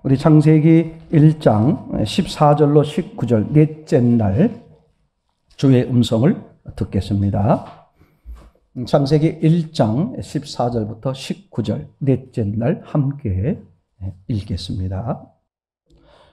우리 창세기 1장 14절로 19절 넷째 날 주의 음성을 듣겠습니다. 창세기 1장 14절부터 19절 넷째 날 함께 읽겠습니다.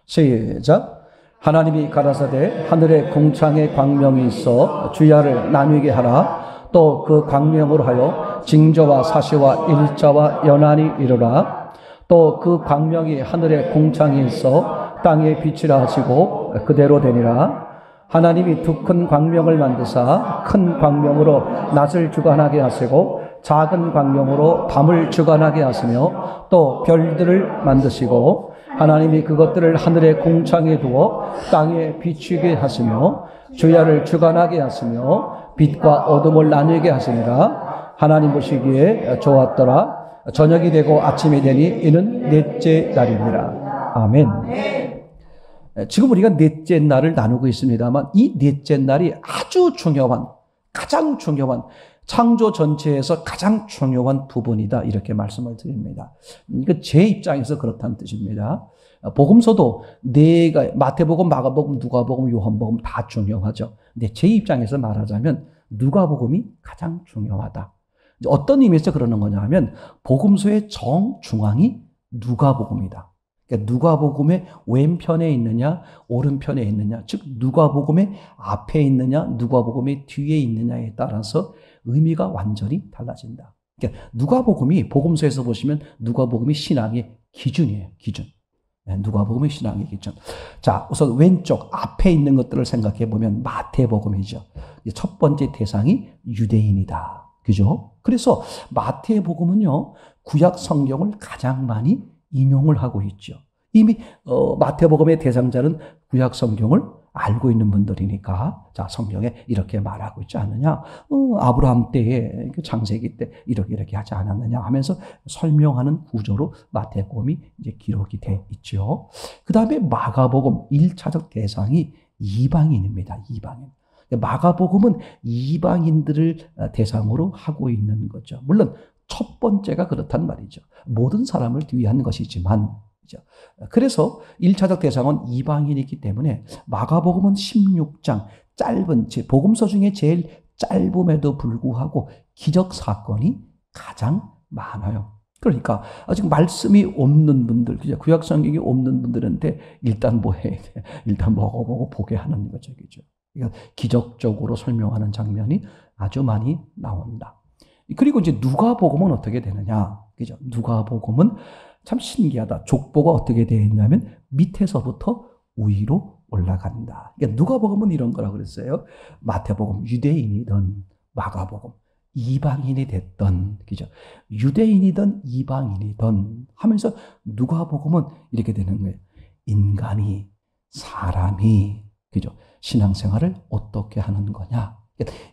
시작. 하나님이 가라사대 하늘에 궁창에 광명이 있어 주야를 나누게 하라. 또 그 광명으로 하여 징조와 사시와 일자와 연한이 이르라. 또 그 광명이 하늘에 궁창에 있어 땅에 빛이라 하시고 그대로 되니라. 하나님이 두 큰 광명을 만드사 큰 광명으로 낮을 주관하게 하시고 작은 광명으로 밤을 주관하게 하시며 또 별들을 만드시고 하나님이 그것들을 하늘의 궁창에 두어 땅에 비추게 하시며 주야를 주관하게 하시며 빛과 어둠을 나누게 하시니라. 하나님 보시기에 좋았더라. 저녁이 되고 아침이 되니 이는 넷째 날이니라. 아멘. 지금 우리가 넷째 날을 나누고 있습니다만 이 넷째 날이 아주 중요한, 가장 중요한, 창조 전체에서 가장 중요한 부분이다, 이렇게 말씀을 드립니다. 이거 제 입장에서 그렇다는 뜻입니다. 복음서도 마태복음, 마가복음, 누가복음, 요한복음 다 중요하죠. 근데 제 입장에서 말하자면 누가복음이 가장 중요하다. 어떤 의미에서 그러는 거냐 하면 복음서의 정중앙이 누가복음이다. 그러니까 누가복음의 왼편에 있느냐 오른편에 있느냐, 즉 누가복음의 앞에 있느냐 누가복음의 뒤에 있느냐에 따라서 의미가 완전히 달라진다. 그러니까 누가복음이, 복음서에서 보시면 누가복음이 신앙의 기준이에요. 기준. 누가복음의 신앙의 기준. 자, 우선 왼쪽 앞에 있는 것들을 생각해 보면 마태복음이죠. 첫 번째 대상이 유대인이다. 그죠? 그래서 마태복음은요, 구약 성경을 가장 많이 인용을 하고 있죠. 이미 마태복음의 대상자는 구약 성경을 알고 있는 분들이니까, 자, 성경에 이렇게 말하고 있지 않느냐, 아브라함 때에, 창세기 때 이렇게 하지 않았느냐 하면서 설명하는 구조로 마태복음이 이제 기록이 돼 있죠. 그 다음에 마가복음 1차적 대상이 이방인입니다. 이방인. 마가복음은 이방인들을 대상으로 하고 있는 거죠. 물론 첫 번째가 그렇단 말이죠. 모든 사람을 위한 것이지만, 그래서 1차적 대상은 이방인이기 때문에 마가복음은 16장, 짧은, 복음서 중에 제일 짧음에도 불구하고 기적 사건이 가장 많아요. 그러니까 아직 말씀이 없는 분들, 구약 성경이 없는 분들한테 일단 뭐 해야 돼? 일단 먹어보고 보게 하는 거죠. 그죠? 그러니까 기적적으로 설명하는 장면이 아주 많이 나온다. 그리고 이제 누가복음은 어떻게 되느냐? 그죠? 누가복음은 참 신기하다. 족보가 어떻게 되어 있냐면 밑에서부터 위로 올라간다. 그러니까 누가복음은 이런 거라 그랬어요. 마태복음 유대인이든 마가복음 이방인이 됐던, 그죠? 유대인이든 이방인이든 하면서 누가복음은 이렇게 되는 거예요. 인간이, 사람이, 그죠? 신앙생활을 어떻게 하는 거냐?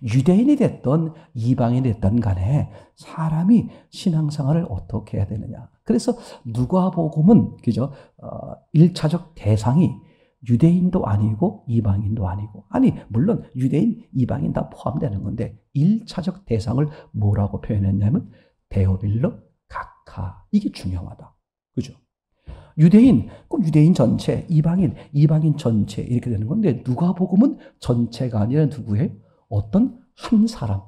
유대인이 됐던 이방인이 됐던 간에 사람이 신앙생활을 어떻게 해야 되느냐. 그래서 누가복음은, 그죠? 1차적 대상이 유대인도 아니고 이방인도 아니고, 아니 물론 유대인, 이방인 다 포함되는 건데 1차적 대상을 뭐라고 표현했냐면 데오빌로 각하. 이게 중요하다. 그죠? 유대인, 그럼 유대인 전체, 이방인 전체 이렇게 되는 건데 누가복음은 전체가 아니라 누구예요? 어떤 한 사람,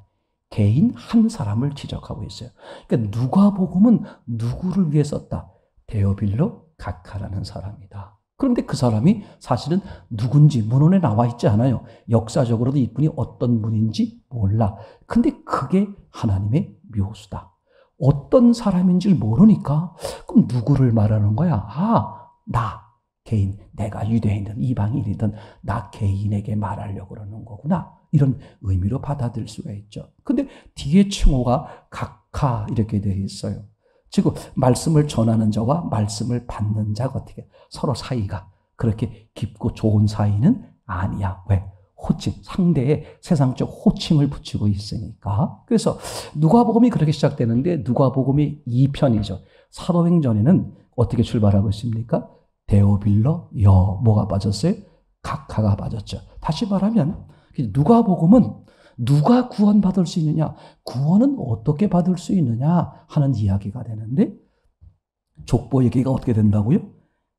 개인 한 사람을 지적하고 있어요. 그러니까 누가복음은 누구를 위해 썼다? 데오빌로 각하라는 사람이다. 그런데 그 사람이 사실은 누군지 문헌에 나와 있지 않아요. 역사적으로도 이분이 어떤 분인지 몰라. 근데 그게 하나님의 묘수다. 어떤 사람인지를 모르니까 그럼 누구를 말하는 거야? 나 개인, 내가 유대인이든 이방인이든 나 개인에게 말하려고 그러는 거구나. 이런 의미로 받아들일 수가 있죠. 근데 뒤에 칭호가 각하 이렇게 되어 있어요. 지금 말씀을 전하는 자와 말씀을 받는 자가 어떻게 서로 사이가 그렇게 깊고 좋은 사이는 아니야. 왜? 호칭, 상대의 세상적 호칭을 붙이고 있으니까. 그래서 누가복음이 그렇게 시작되는데 누가복음이 2편이죠. 사도행전에는 어떻게 출발하고 있습니까? 데오빌로 뭐가 빠졌어요? 각하가 빠졌죠. 다시 말하면 누가복음은 누가 구원받을 수 있느냐, 구원은 어떻게 받을 수 있느냐 하는 이야기가 되는데 족보 얘기가 어떻게 된다고요?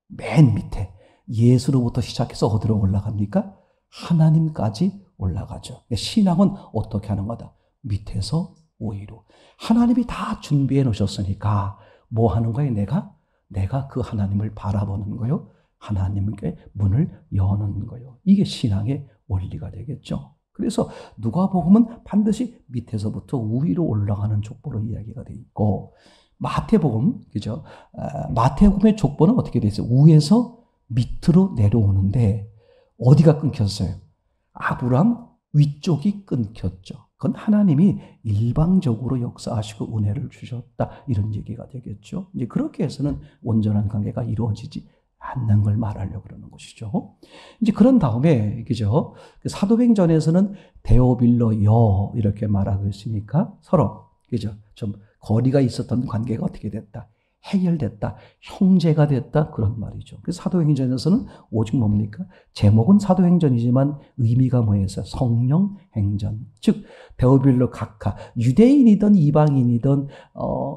맨 밑에 예수로부터 시작해서 어디로 올라갑니까? 하나님까지 올라가죠. 신앙은 어떻게 하는 거다? 밑에서 위로. 하나님이 다 준비해 놓으셨으니까 뭐 하는 거예요? 내가 그 하나님을 바라보는 거요. 하나님께 문을 여는 거요. 이게 신앙의 원리가 되겠죠. 그래서 누가복음은 반드시 밑에서부터 위로 올라가는 족보로 이야기가 돼 있고, 마태복음, 그죠? 마태복음의 족보는 어떻게 돼 있어요? 위에서 밑으로 내려오는데 어디가 끊겼어요? 아브람 위쪽이 끊겼죠. 그건 하나님이 일방적으로 역사하시고 은혜를 주셨다, 이런 얘기가 되겠죠. 이제 그렇게 해서는 온전한 관계가 이루어지지 않는 걸 말하려고 그러는 것이죠. 이제 그런 다음에, 그죠? 사도행전에서는 데오빌로여 이렇게 말하고 있으니까 서로, 그죠? 좀 거리가 있었던 관계가 어떻게 됐다? 해결됐다. 형제가 됐다. 그런 말이죠. 그래서 사도행전에서는 오직 뭡니까? 제목은 사도행전이지만 의미가 뭐였어요? 성령행전. 즉, 데오빌로 각하. 유대인이든 이방인이든,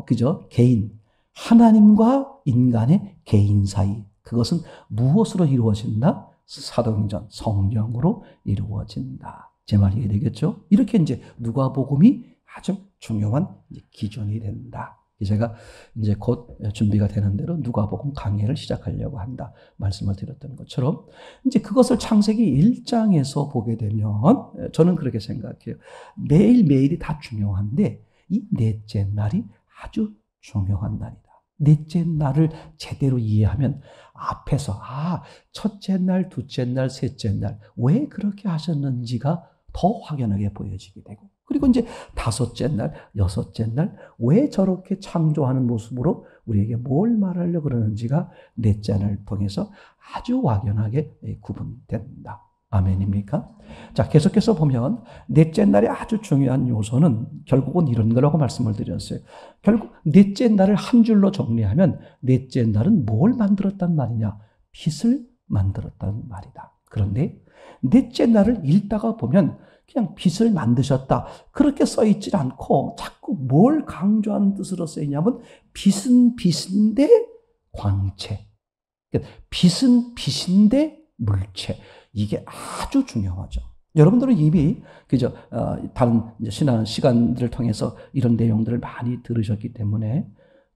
그죠? 개인. 하나님과 인간의 개인 사이. 그것은 무엇으로 이루어진다? 사도행전, 성령으로 이루어진다. 제 말이 이해되겠죠? 이렇게 이제 누가복음이 아주 중요한 기준이 된다. 제가 이제 곧 준비가 되는 대로 누가복음 강해를 시작하려고 한다 말씀을 드렸던 것처럼, 이제 그것을 창세기 1장에서 보게 되면 저는 그렇게 생각해요. 매일매일이 다 중요한데 이 넷째 날이 아주 중요한 날이다. 넷째 날을 제대로 이해하면 앞에서 첫째 날, 둘째 날, 셋째 날 왜 그렇게 하셨는지가 더 확연하게 보여지게 되고, 그리고 이제 다섯째 날, 여섯째 날 왜 저렇게 창조하는 모습으로 우리에게 뭘 말하려고 그러는지가 넷째 날을 통해서 아주 확연하게 구분된다. 아멘입니까? 자, 계속해서 보면 넷째 날의 아주 중요한 요소는 결국은 이런 거라고 말씀을 드렸어요. 결국 넷째 날을 한 줄로 정리하면 넷째 날은 뭘 만들었단 말이냐? 빛을 만들었다는 말이다. 그런데 넷째 날을 읽다가 보면 그냥 빛을 만드셨다, 그렇게 써있지 않고 자꾸 뭘 강조하는 뜻으로 쓰이냐면 빛은 빛인데 광채, 빛은 빛인데 물체. 이게 아주 중요하죠. 여러분들은 이미 그죠? 다른 신앙 시간들을 통해서 이런 내용들을 많이 들으셨기 때문에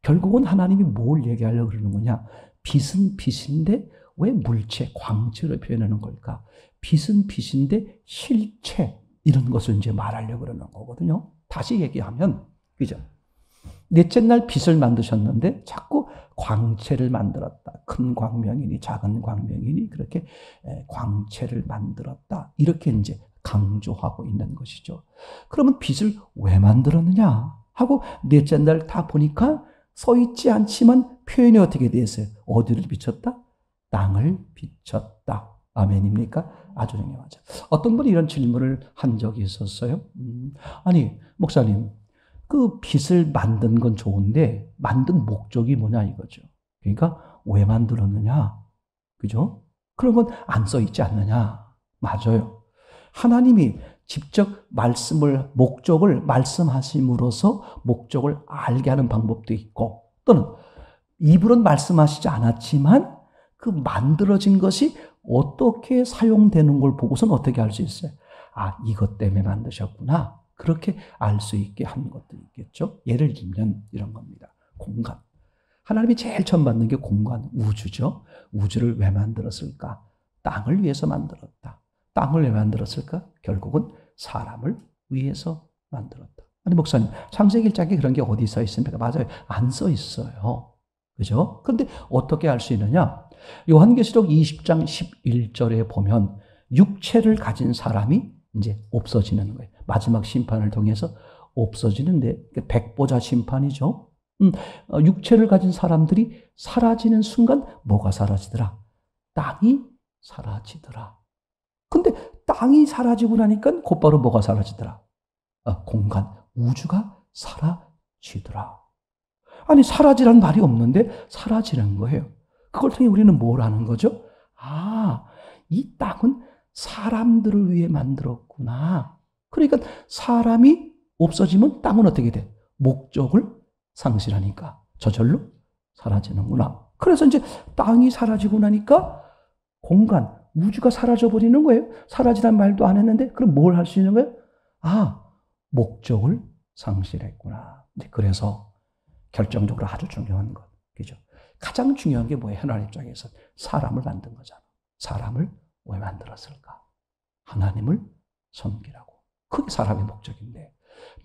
결국은 하나님이 뭘 얘기하려고 그러는 거냐? 빛은 빛인데 왜 물체, 광채로 표현하는 걸까? 빛은 빛인데 실체, 이런 것을 이제 말하려고 그러는 거거든요. 다시 얘기하면, 그죠? 넷째 날 빛을 만드셨는데 자꾸 광채를 만들었다. 큰 광명이니 작은 광명이니 그렇게 광채를 만들었다. 이렇게 이제 강조하고 있는 것이죠. 그러면 빛을 왜 만들었느냐 하고 넷째 날 다 보니까 써 있지 않지만 표현이 어떻게 되어 있어요? 어디를 비췄다? 땅을 비췄다. 아멘입니까? 아주 중요하죠. 어떤 분이 이런 질문을 한 적이 있었어요. 아니, 목사님, 그 빛을 만든 건 좋은데 만든 목적이 뭐냐 이거죠. 그러니까 왜 만들었느냐? 그죠? 그런 건 안 써 있지 않느냐? 맞아요. 하나님이 직접 목적을 말씀하심으로써 목적을 알게 하는 방법도 있고, 또는 입으로는 말씀하시지 않았지만 그 만들어진 것이 어떻게 사용되는 걸 보고서는 어떻게 알 수 있어요? 이것 때문에 만드셨구나. 그렇게 알 수 있게 한 것도 있겠죠. 예를 들면 이런 겁니다. 공간. 하나님이 제일 처음 만든 게 공간, 우주죠. 우주를 왜 만들었을까? 땅을 위해서 만들었다. 땅을 왜 만들었을까? 결국은 사람을 위해서 만들었다. 아니, 목사님, 창세기 1장에 그런 게 어디 써 있습니까? 맞아요. 안 써 있어요. 그죠? 그런데 어떻게 알 수 있느냐? 요한계시록 20장 11절에 보면 육체를 가진 사람이 이제 없어지는 거예요. 마지막 심판을 통해서 없어지는데, 백보자 심판이죠. 육체를 가진 사람들이 사라지는 순간 뭐가 사라지더라? 땅이 사라지더라. 근데 땅이 사라지고 나니까 곧바로 뭐가 사라지더라? 공간, 우주가 사라지더라. 아니, 사라지란 말이 없는데 사라지는 거예요. 그걸 통해 우리는 뭘 아는 거죠? 이 땅은 사람들을 위해 만들었구나. 그러니까 사람이 없어지면 땅은 어떻게 돼? 목적을 상실하니까 저절로 사라지는구나. 그래서 이제 땅이 사라지고 나니까 공간, 우주가 사라져버리는 거예요. 사라지란 말도 안 했는데, 그럼 뭘 할 수 있는 거예요? 목적을 상실했구나. 그래서 결정적으로 아주 중요한 것. 그죠? 가장 중요한 게 뭐예요? 하나님 입장에서 사람을 만든 거잖아. 사람을 왜 만들었을까? 하나님을 섬기라고. 그게 사람의 목적인데,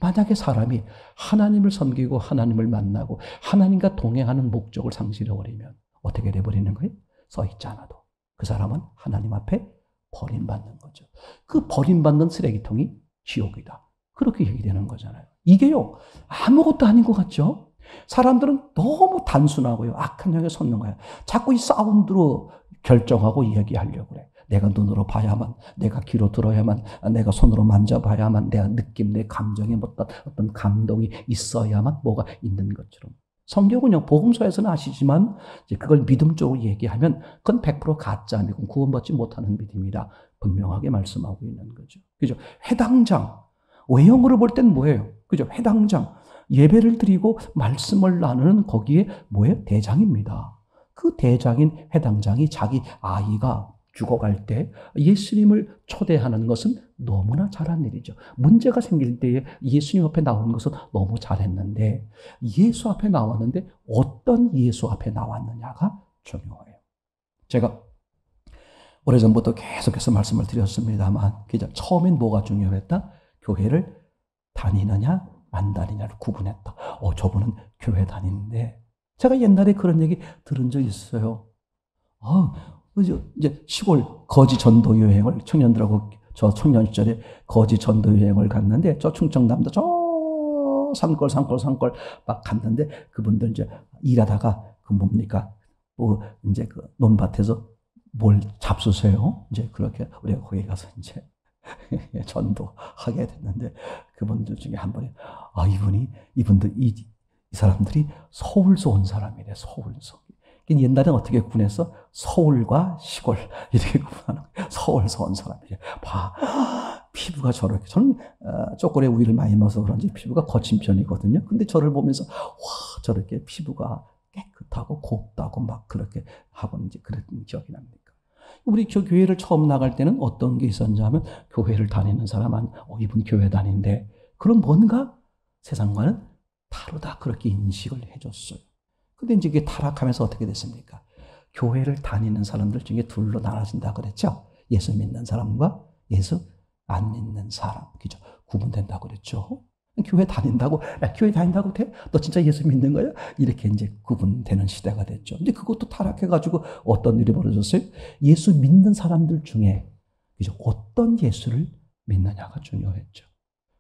만약에 사람이 하나님을 섬기고 하나님을 만나고 하나님과 동행하는 목적을 상실해버리면 어떻게 돼버리는 거예요? 써있지 않아도 그 사람은 하나님 앞에 버림받는 거죠. 그 버림받는 쓰레기통이 지옥이다. 그렇게 얘기되는 거잖아요. 이게요, 아무것도 아닌 것 같죠? 사람들은 너무 단순하고요, 악한 향에 섰는 거야. 자꾸 이 사운드로 결정하고 이야기하려고 그래. 내가 눈으로 봐야만, 내가 귀로 들어야만, 내가 손으로 만져봐야만, 내가 느낌, 내 감정에 어떤 감동이 있어야만 뭐가 있는 것처럼. 성경은요, 복음서에서는 아시지만, 이제 그걸 믿음적으로 얘기하면, 그건 100% 가짜 믿음, 구원받지 못하는 믿음이다. 분명하게 말씀하고 있는 거죠. 그죠? 회당장. 외형으로 볼 땐 뭐예요? 그죠? 회당장. 예배를 드리고 말씀을 나누는 거기에 뭐예요? 대장입니다. 그 대장인 회당장이 자기 아이가 죽어갈 때 예수님을 초대하는 것은 너무나 잘한 일이죠. 문제가 생길 때에 예수님 앞에 나오는 것은 너무 잘했는데, 예수 앞에 나왔는데 어떤 예수 앞에 나왔느냐가 중요해요. 제가 오래전부터 계속해서 말씀을 드렸습니다만, 처음엔 뭐가 중요했다? 교회를 다니느냐 안 다니냐를 구분했다. 저분은 교회 다니는데, 제가 옛날에 그런 얘기 들은 적 있어요. 이제 시골 거지 전도 여행을 청년들하고 저 청년 시절에 거지 전도 여행을 갔는데, 저 충청남도 저 산골 막 갔는데, 그분들 이제 일하다가 그 뭡니까? 이제 그 논밭에서 뭘 잡수세요? 이제 그렇게 우리가 거기 가서 이제 전도하게 됐는데, 그분들 중에 한 분이 이 사람들이 서울서 온 사람이래. 서울서. 옛날엔 어떻게 구분했어? 서울과 시골 이렇게 구분하는 거예요. 서울서 온 사람이래. 피부가 저렇게, 저는 초콜릿 우유를 많이 먹어서 그런지 피부가 거친 편이거든요. 근데 저를 보면서 저렇게 피부가 깨끗하고 곱다고 막 그렇게 하고 이제 그런 기억이 납니다. 우리 교회를 처음 나갈 때는 어떤 게 있었냐면, 교회를 다니는 사람은 이분 교회 다니는데, 그럼 뭔가 세상과는 다르다, 그렇게 인식을 해줬어요. 근데 이제 이게 타락하면서 어떻게 됐습니까? 교회를 다니는 사람들 중에 둘로 나눠진다 그랬죠. 예수 믿는 사람과 예수 안 믿는 사람. 그죠? 구분된다고 그랬죠. 교회 다닌다고 돼? 너 진짜 예수 믿는 거야? 이렇게 이제 구분되는 시대가 됐죠. 근데 그것도 타락해가지고 어떤 일이 벌어졌어요? 예수 믿는 사람들 중에, 그죠? 어떤 예수를 믿느냐가 중요했죠.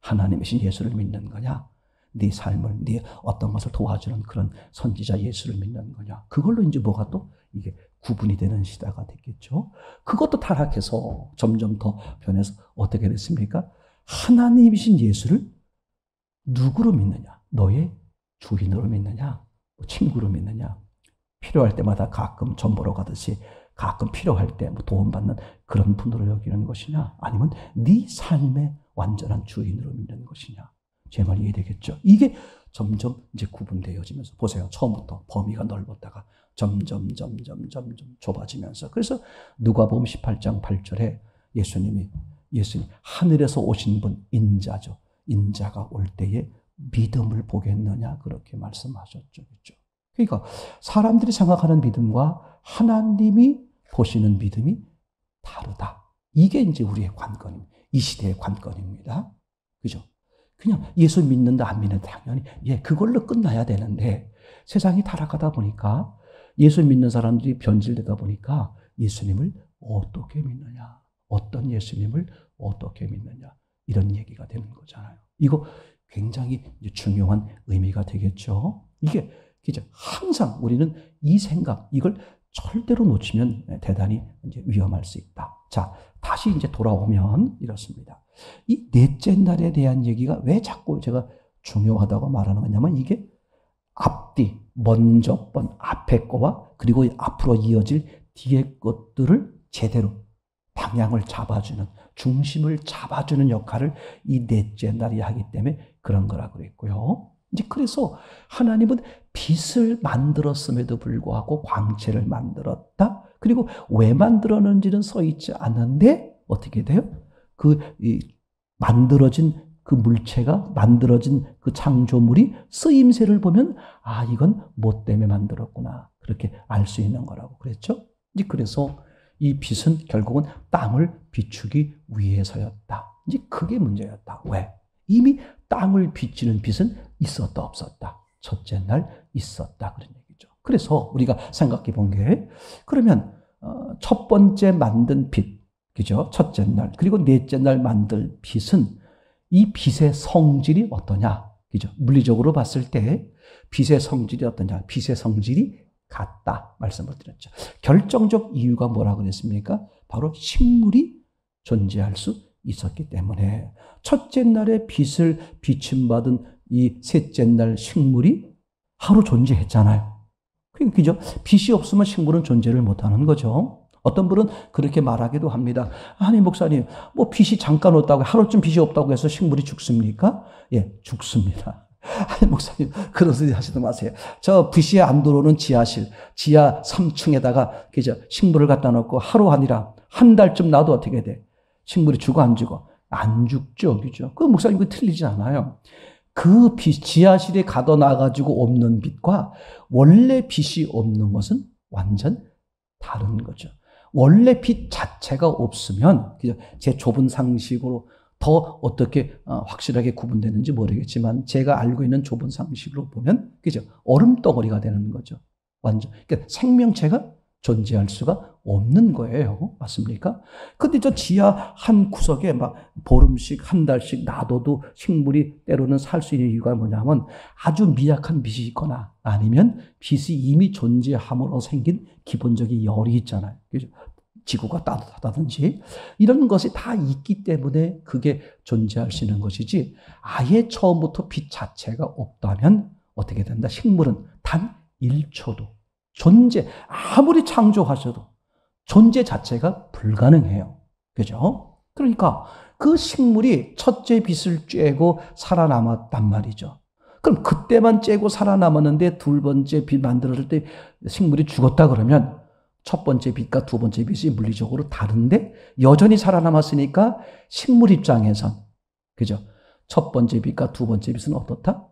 하나님이신 예수를 믿는 거냐? 네 삶을, 네 어떤 것을 도와주는 그런 선지자 예수를 믿는 거냐? 그걸로 이제 뭐가 또 이게 구분이 되는 시대가 됐겠죠. 그것도 타락해서 점점 더 변해서 어떻게 됐습니까? 하나님이신 예수를 누구로 믿느냐? 너의 주인으로 믿느냐? 친구로 믿느냐? 필요할 때마다 가끔 전 보러 가듯이 가끔 필요할 때 도움받는 그런 분으로 여기는 것이냐? 아니면 네 삶의 완전한 주인으로 믿는 것이냐? 제 말이 이해되겠죠? 이게 점점 이제 구분되어지면서, 보세요. 처음부터 범위가 넓었다가 점점 좁아지면서, 그래서 누가복음 18장 8절에 예수님 하늘에서 오신 분, 인자죠. 인자가 올 때에 믿음을 보겠느냐, 그렇게 말씀하셨죠. 그렇죠? 그러니까 사람들이 생각하는 믿음과 하나님이 보시는 믿음이 다르다. 이게 이제 우리의 관건입니다. 이 시대의 관건입니다. 그죠? 그냥 예수 믿는다 안 믿는다 당연히 그걸로 끝나야 되는데, 세상이 타락하다 보니까 예수 믿는 사람들이 변질되다 보니까 예수님을 어떻게 믿느냐, 어떤 예수님을 어떻게 믿느냐, 이런 얘기가 되는 거잖아요. 이거 굉장히 중요한 의미가 되겠죠. 이게 항상 우리는 이 생각, 이걸 절대로 놓치면 대단히 이제 위험할 수 있다. 자, 다시 이제 돌아오면 이렇습니다. 이 넷째 날에 대한 얘기가 왜 자꾸 제가 중요하다고 말하는 거냐면, 이게 앞뒤, 먼저 번 앞에 거와 그리고 앞으로 이어질 뒤에 것들을 제대로 방향을 잡아주는, 중심을 잡아주는 역할을 이 넷째 날이 하기 때문에 그런 거라고 그랬고요. 이제 그래서 하나님은 빛을 만들었음에도 불구하고 광채를 만들었다. 그리고 왜 만들었는지는 써 있지 않은데 어떻게 돼요? 만들어진 그 물체가 만들어진 그 창조물이 쓰임새를 보면 이건 뭐 때문에 만들었구나. 그렇게 알 수 있는 거라고 그랬죠. 이제 그래서 이 빛은 결국은 땅을 비추기 위해서였다. 이제 그게 문제였다. 왜? 이미 땅을 비추는 빛은 있었다 없었다. 첫째 날 있었다 그런 얘기죠. 그래서 우리가 생각해 본 게 그러면 첫 번째 만든 빛, 그죠? 첫째 날 그리고 넷째 날 만들 빛은 이 빛의 성질이 어떠냐? 그죠? 물리적으로 봤을 때 빛의 성질이 어떠냐? 빛의 성질이 같다 말씀을 드렸죠. 결정적 이유가 뭐라고 그랬습니까? 바로 식물이 존재할 수 있었기 때문에 첫째 날에 빛을 비침받은 이 셋째 날 식물이 하루 존재했잖아요. 그죠? 빛이 없으면 식물은 존재를 못하는 거죠. 어떤 분은 그렇게 말하기도 합니다. 아니 목사님, 뭐 빛이 잠깐 없다고 하루쯤 빛이 없다고 해서 식물이 죽습니까? 예, 죽습니다. 아니 목사님 그런 소리 하시지 마세요. 저 빛이 안 들어오는 지하실, 지하 3층에다가 그죠? 식물을 갖다 놓고 하루 아니라 한 달쯤 놔도 어떻게 돼? 식물이 죽어 안 죽어? 안 죽죠, 그죠? 그 목사님 그 틀리지 않아요. 그 빛, 지하실에 가둬 놔가지고 없는 빛과 원래 빛이 없는 것은 완전 다른 거죠. 원래 빛 자체가 없으면 제 좁은 상식으로 더 어떻게 확실하게 구분되는지 모르겠지만 제가 알고 있는 좁은 상식으로 보면 그죠? 얼음 덩어리가 되는 거죠. 완전 그러니까 생명체가 존재할 수가 없는 거예요. 맞습니까? 근데 저 지하 한 구석에 막 보름씩 한 달씩 놔둬도 식물이 때로는 살 수 있는 이유가 뭐냐면 아주 미약한 빛이 있거나 아니면 빛이 이미 존재함으로 생긴 기본적인 열이 있잖아요. 그죠? 지구가 따뜻하다든지 이런 것이 다 있기 때문에 그게 존재할 수 있는 것이지 아예 처음부터 빛 자체가 없다면 어떻게 된다? 식물은 단 1초도 아무리 창조하셔도 존재 자체가 불가능해요. 그죠? 그러니까 그 식물이 첫째 빛을 쬐고 살아남았단 말이죠. 그럼 그때만 쬐고 살아남았는데 둘 번째 빛 만들었을 때 식물이 죽었다 그러면 첫 번째 빛과 두 번째 빛이 물리적으로 다른데 여전히 살아남았으니까 식물 입장에선 그죠? 첫 번째 빛과 두 번째 빛은 어떻다?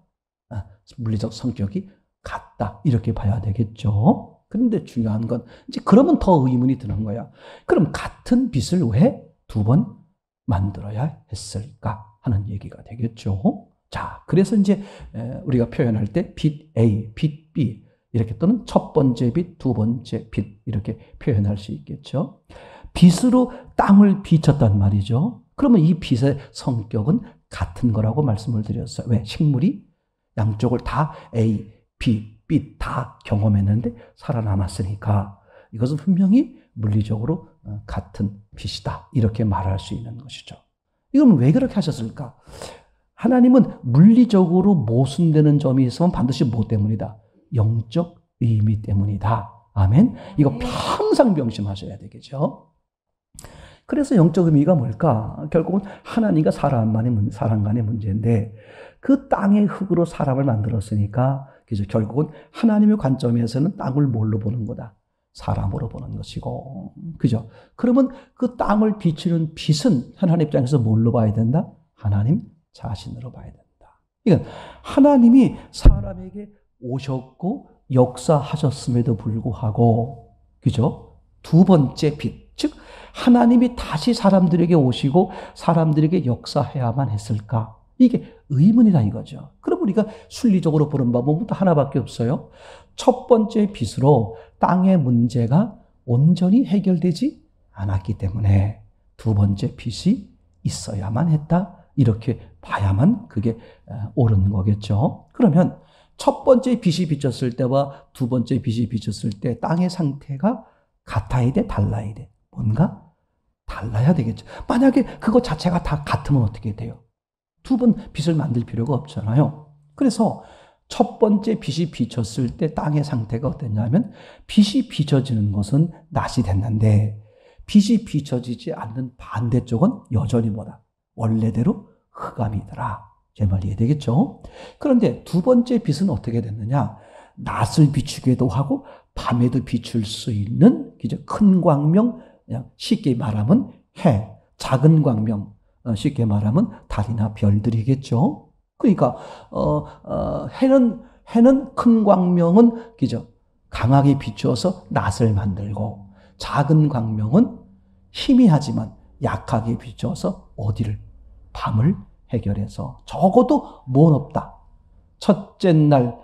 물리적 성격이 같다. 이렇게 봐야 되겠죠. 그런데 중요한 건 이제 그러면 더 의문이 드는 거야. 그럼 같은 빛을 왜 두 번 만들어야 했을까 하는 얘기가 되겠죠. 자, 그래서 이제 우리가 표현할 때 빛 A, 빛 B 이렇게 또는 첫 번째 빛, 두 번째 빛 이렇게 표현할 수 있겠죠. 빛으로 땅을 비쳤단 말이죠. 그러면 이 빛의 성격은 같은 거라고 말씀을 드렸어요. 왜? 식물이 양쪽을 다 A, B, 빛 다 경험했는데 살아남았으니까 이것은 분명히 물리적으로 같은 빛이다. 이렇게 말할 수 있는 것이죠. 이건 왜 그렇게 하셨을까? 하나님은 물리적으로 모순되는 점이 있으면 반드시 뭐 때문이다? 영적 의미 때문이다. 아멘. 이거 항상 명심하셔야 되겠죠. 그래서 영적 의미가 뭘까? 결국은 하나님과 사람 간의 문제인데 그 땅의 흙으로 사람을 만들었으니까 그죠? 결국은 하나님의 관점에서는 땅을 뭘로 보는 거다? 사람으로 보는 것이고, 그죠? 그러면 그 땅을 비추는 빛은 하나님 입장에서 뭘로 봐야 된다? 하나님 자신으로 봐야 된다. 그러니까 하나님이 사람에게 오셨고 역사하셨음에도 불구하고, 그죠? 두 번째 빛, 즉 하나님이 다시 사람들에게 오시고 사람들에게 역사해야만 했을까? 이게 의문이다 이거죠. 그럼 우리가 순리적으로 보는 방법은 하나밖에 없어요. 첫 번째 빛으로 땅의 문제가 온전히 해결되지 않았기 때문에 두 번째 빛이 있어야만 했다. 이렇게 봐야만 그게 옳은 거겠죠. 그러면 첫 번째 빛이 비쳤을 때와 두 번째 빛이 비쳤을 때 땅의 상태가 같아야 돼? 달라야 돼? 뭔가 달라야 되겠죠. 만약에 그거 자체가 다 같으면 어떻게 돼요? 두 번 빛을 만들 필요가 없잖아요. 그래서 첫 번째 빛이 비쳤을 때 땅의 상태가 어땠냐면 빛이 비춰지는 것은 낮이 됐는데 빛이 비춰지지 않는 반대쪽은 여전히 뭐다? 원래대로 흑암이더라. 제 말 이해되겠죠? 그런데 두 번째 빛은 어떻게 됐느냐? 낮을 비추기도 하고 밤에도 비출 수 있는 큰 광명, 그냥 쉽게 말하면 해, 작은 광명, 쉽게 말하면 달이나 별들이겠죠. 그러니까 해는 큰 광명은 강하게 비추어서 낮을 만들고, 작은 광명은 희미하지만 약하게 비추어서 어디를, 밤을 해결해서 적어도 못 없다. 첫째 날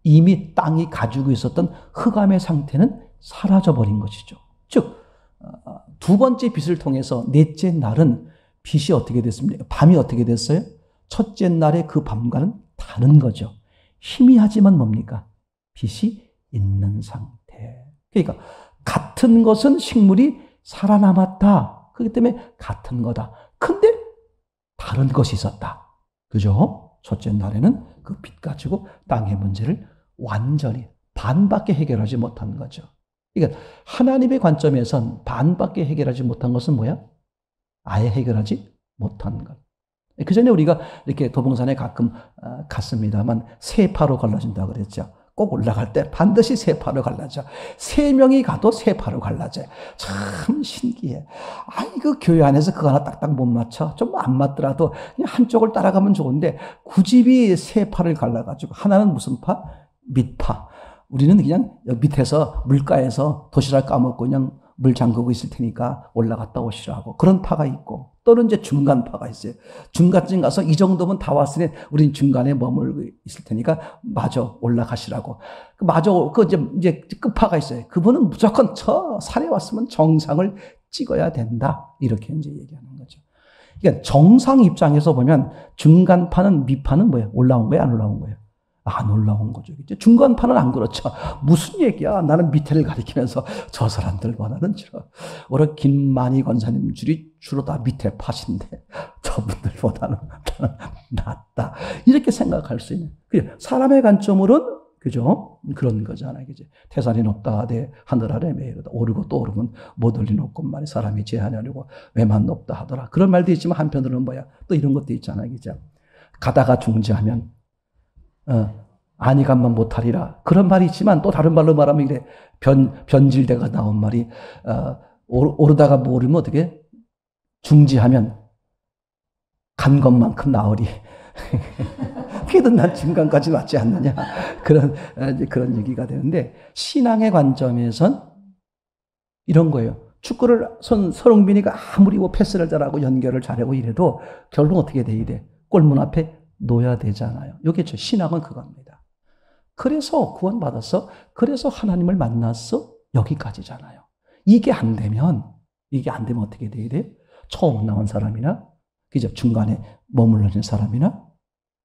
이미 땅이 가지고 있었던 흑암의 상태는 사라져버린 것이죠. 즉 두 번째 빛을 통해서 넷째 날은 빛이 어떻게 됐습니까? 밤이 어떻게 됐어요? 첫째 날의 그 밤과는 다른 거죠. 희미하지만 뭡니까? 빛이 있는 상태. 그러니까 같은 것은 식물이 살아남았다. 그렇기 때문에 같은 거다. 근데 다른 것이 있었다. 그죠? 첫째 날에는 그 빛 가지고 땅의 문제를 완전히 반밖에 해결하지 못한 거죠. 그러니까 하나님의 관점에선 반밖에 해결하지 못한 것은 뭐야? 아예 해결하지 못한 것. 그 전에 우리가 이렇게 도봉산에 가끔 갔습니다만 세파로 갈라진다고 그랬죠. 꼭 올라갈 때 반드시 세파로 갈라져. 3명이 가도 세파로 갈라져. 참 신기해. 아니, 그 교회 안에서 그거 하나 딱딱 못 맞춰. 좀 안 맞더라도 그냥 한쪽을 따라가면 좋은데 굳이 세파를 갈라가지고 하나는 무슨 파? 밑파. 우리는 그냥 밑에서 물가에서 도시락 까먹고 그냥 물 잠그고 있을 테니까 올라갔다 오시라고. 그런 파가 있고, 또는 이제 중간 파가 있어요. 중간쯤 가서 이 정도면 다 왔으니 우린 중간에 머물고 있을 테니까 마저 올라가시라고. 마저 이제 끝파가 있어요. 그분은 무조건 저 산에 왔으면 정상을 찍어야 된다. 이렇게 이제 얘기하는 거죠. 그러니까 정상 입장에서 보면 중간파는 밑파는 뭐예요? 올라온 거예요? 안 올라온 거예요? 안 올라온 거죠. 중간파는 안 그렇죠. 무슨 얘기야? 나는 밑에를 가리키면서 저 사람들보다는 오히려 김만희 권사님 줄이 주로 다 밑에 파신데 저분들보다는 낫다. 이렇게 생각할 수 있는. 사람의 관점으로는 그죠? 그런 거잖아요. 그죠? 태산이 높다 하되 하늘 아래 매이르다. 오르고 또 오르면 못 올리 높건만이 사람이 제하려고 왜만 높다 하더라. 그런 말도 있지만 한편으로는 뭐야? 또 이런 것도 있잖아요. 그죠? 가다가 중지하면 아니간만 못하리라. 그런 말이 있지만 또 다른 말로 말하면 이래 변질대가 나온 말이 오르다가 모르면 어떻게 중지하면 간 것만큼 나으리. 그래도 난 중간까지 왔지 않느냐. 그런 얘기가 되는데, 신앙의 관점에선 이런 거예요. 축구를 손흥민이가 아무리 패스를 잘하고 연결을 잘하고 이래도 결국 어떻게 돼야 돼? 골문 앞에 놓여야 되잖아요. 이게 신앙은 그겁니다. 그래서 구원받았어. 그래서 하나님을 만났어. 여기까지잖아요. 이게 안 되면 어떻게 돼야 돼? 처음 나온 사람이나, 그죠? 중간에 머물러 있는 사람이나,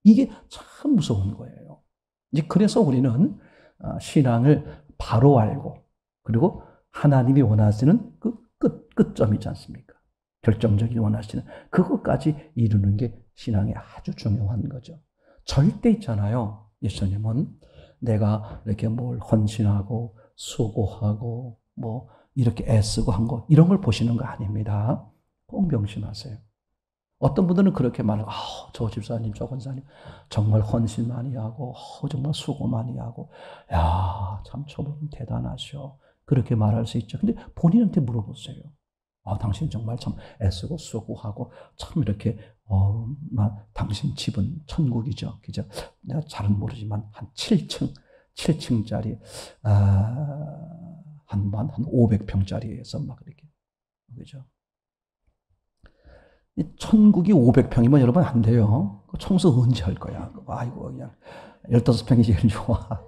이게 참 무서운 거예요. 이제 그래서 우리는 신앙을 바로 알고, 그리고 하나님이 원하시는 그 끝점이 있지 않습니까? 결정적인 원하시는 그것까지 이루는 게 신앙이 아주 중요한 거죠. 절대 있잖아요. 예수님은 내가 이렇게 뭘 헌신하고 수고하고 뭐 이렇게 애쓰고 한 거, 이런 걸 보시는 거 아닙니다. 꼭 명심하세요. 어떤 분들은 그렇게 말하고, 저 집사님, 저 권사님 정말 헌신 많이 하고 정말 수고 많이 하고, 야, 참 저분 대단하셔. 그렇게 말할 수 있죠. 근데 본인한테 물어보세요. 당신 정말 참 애쓰고 수고하고 참 이렇게 당신 집은 천국이죠. 그죠? 내가 잘은 모르지만 한 7층짜리 한 500평짜리에서 막 이렇게, 그죠? 천국이 500평이면 여러분 안 돼요. 청소 언제 할 거야? 아이고, 그냥 15평이 제일 좋아.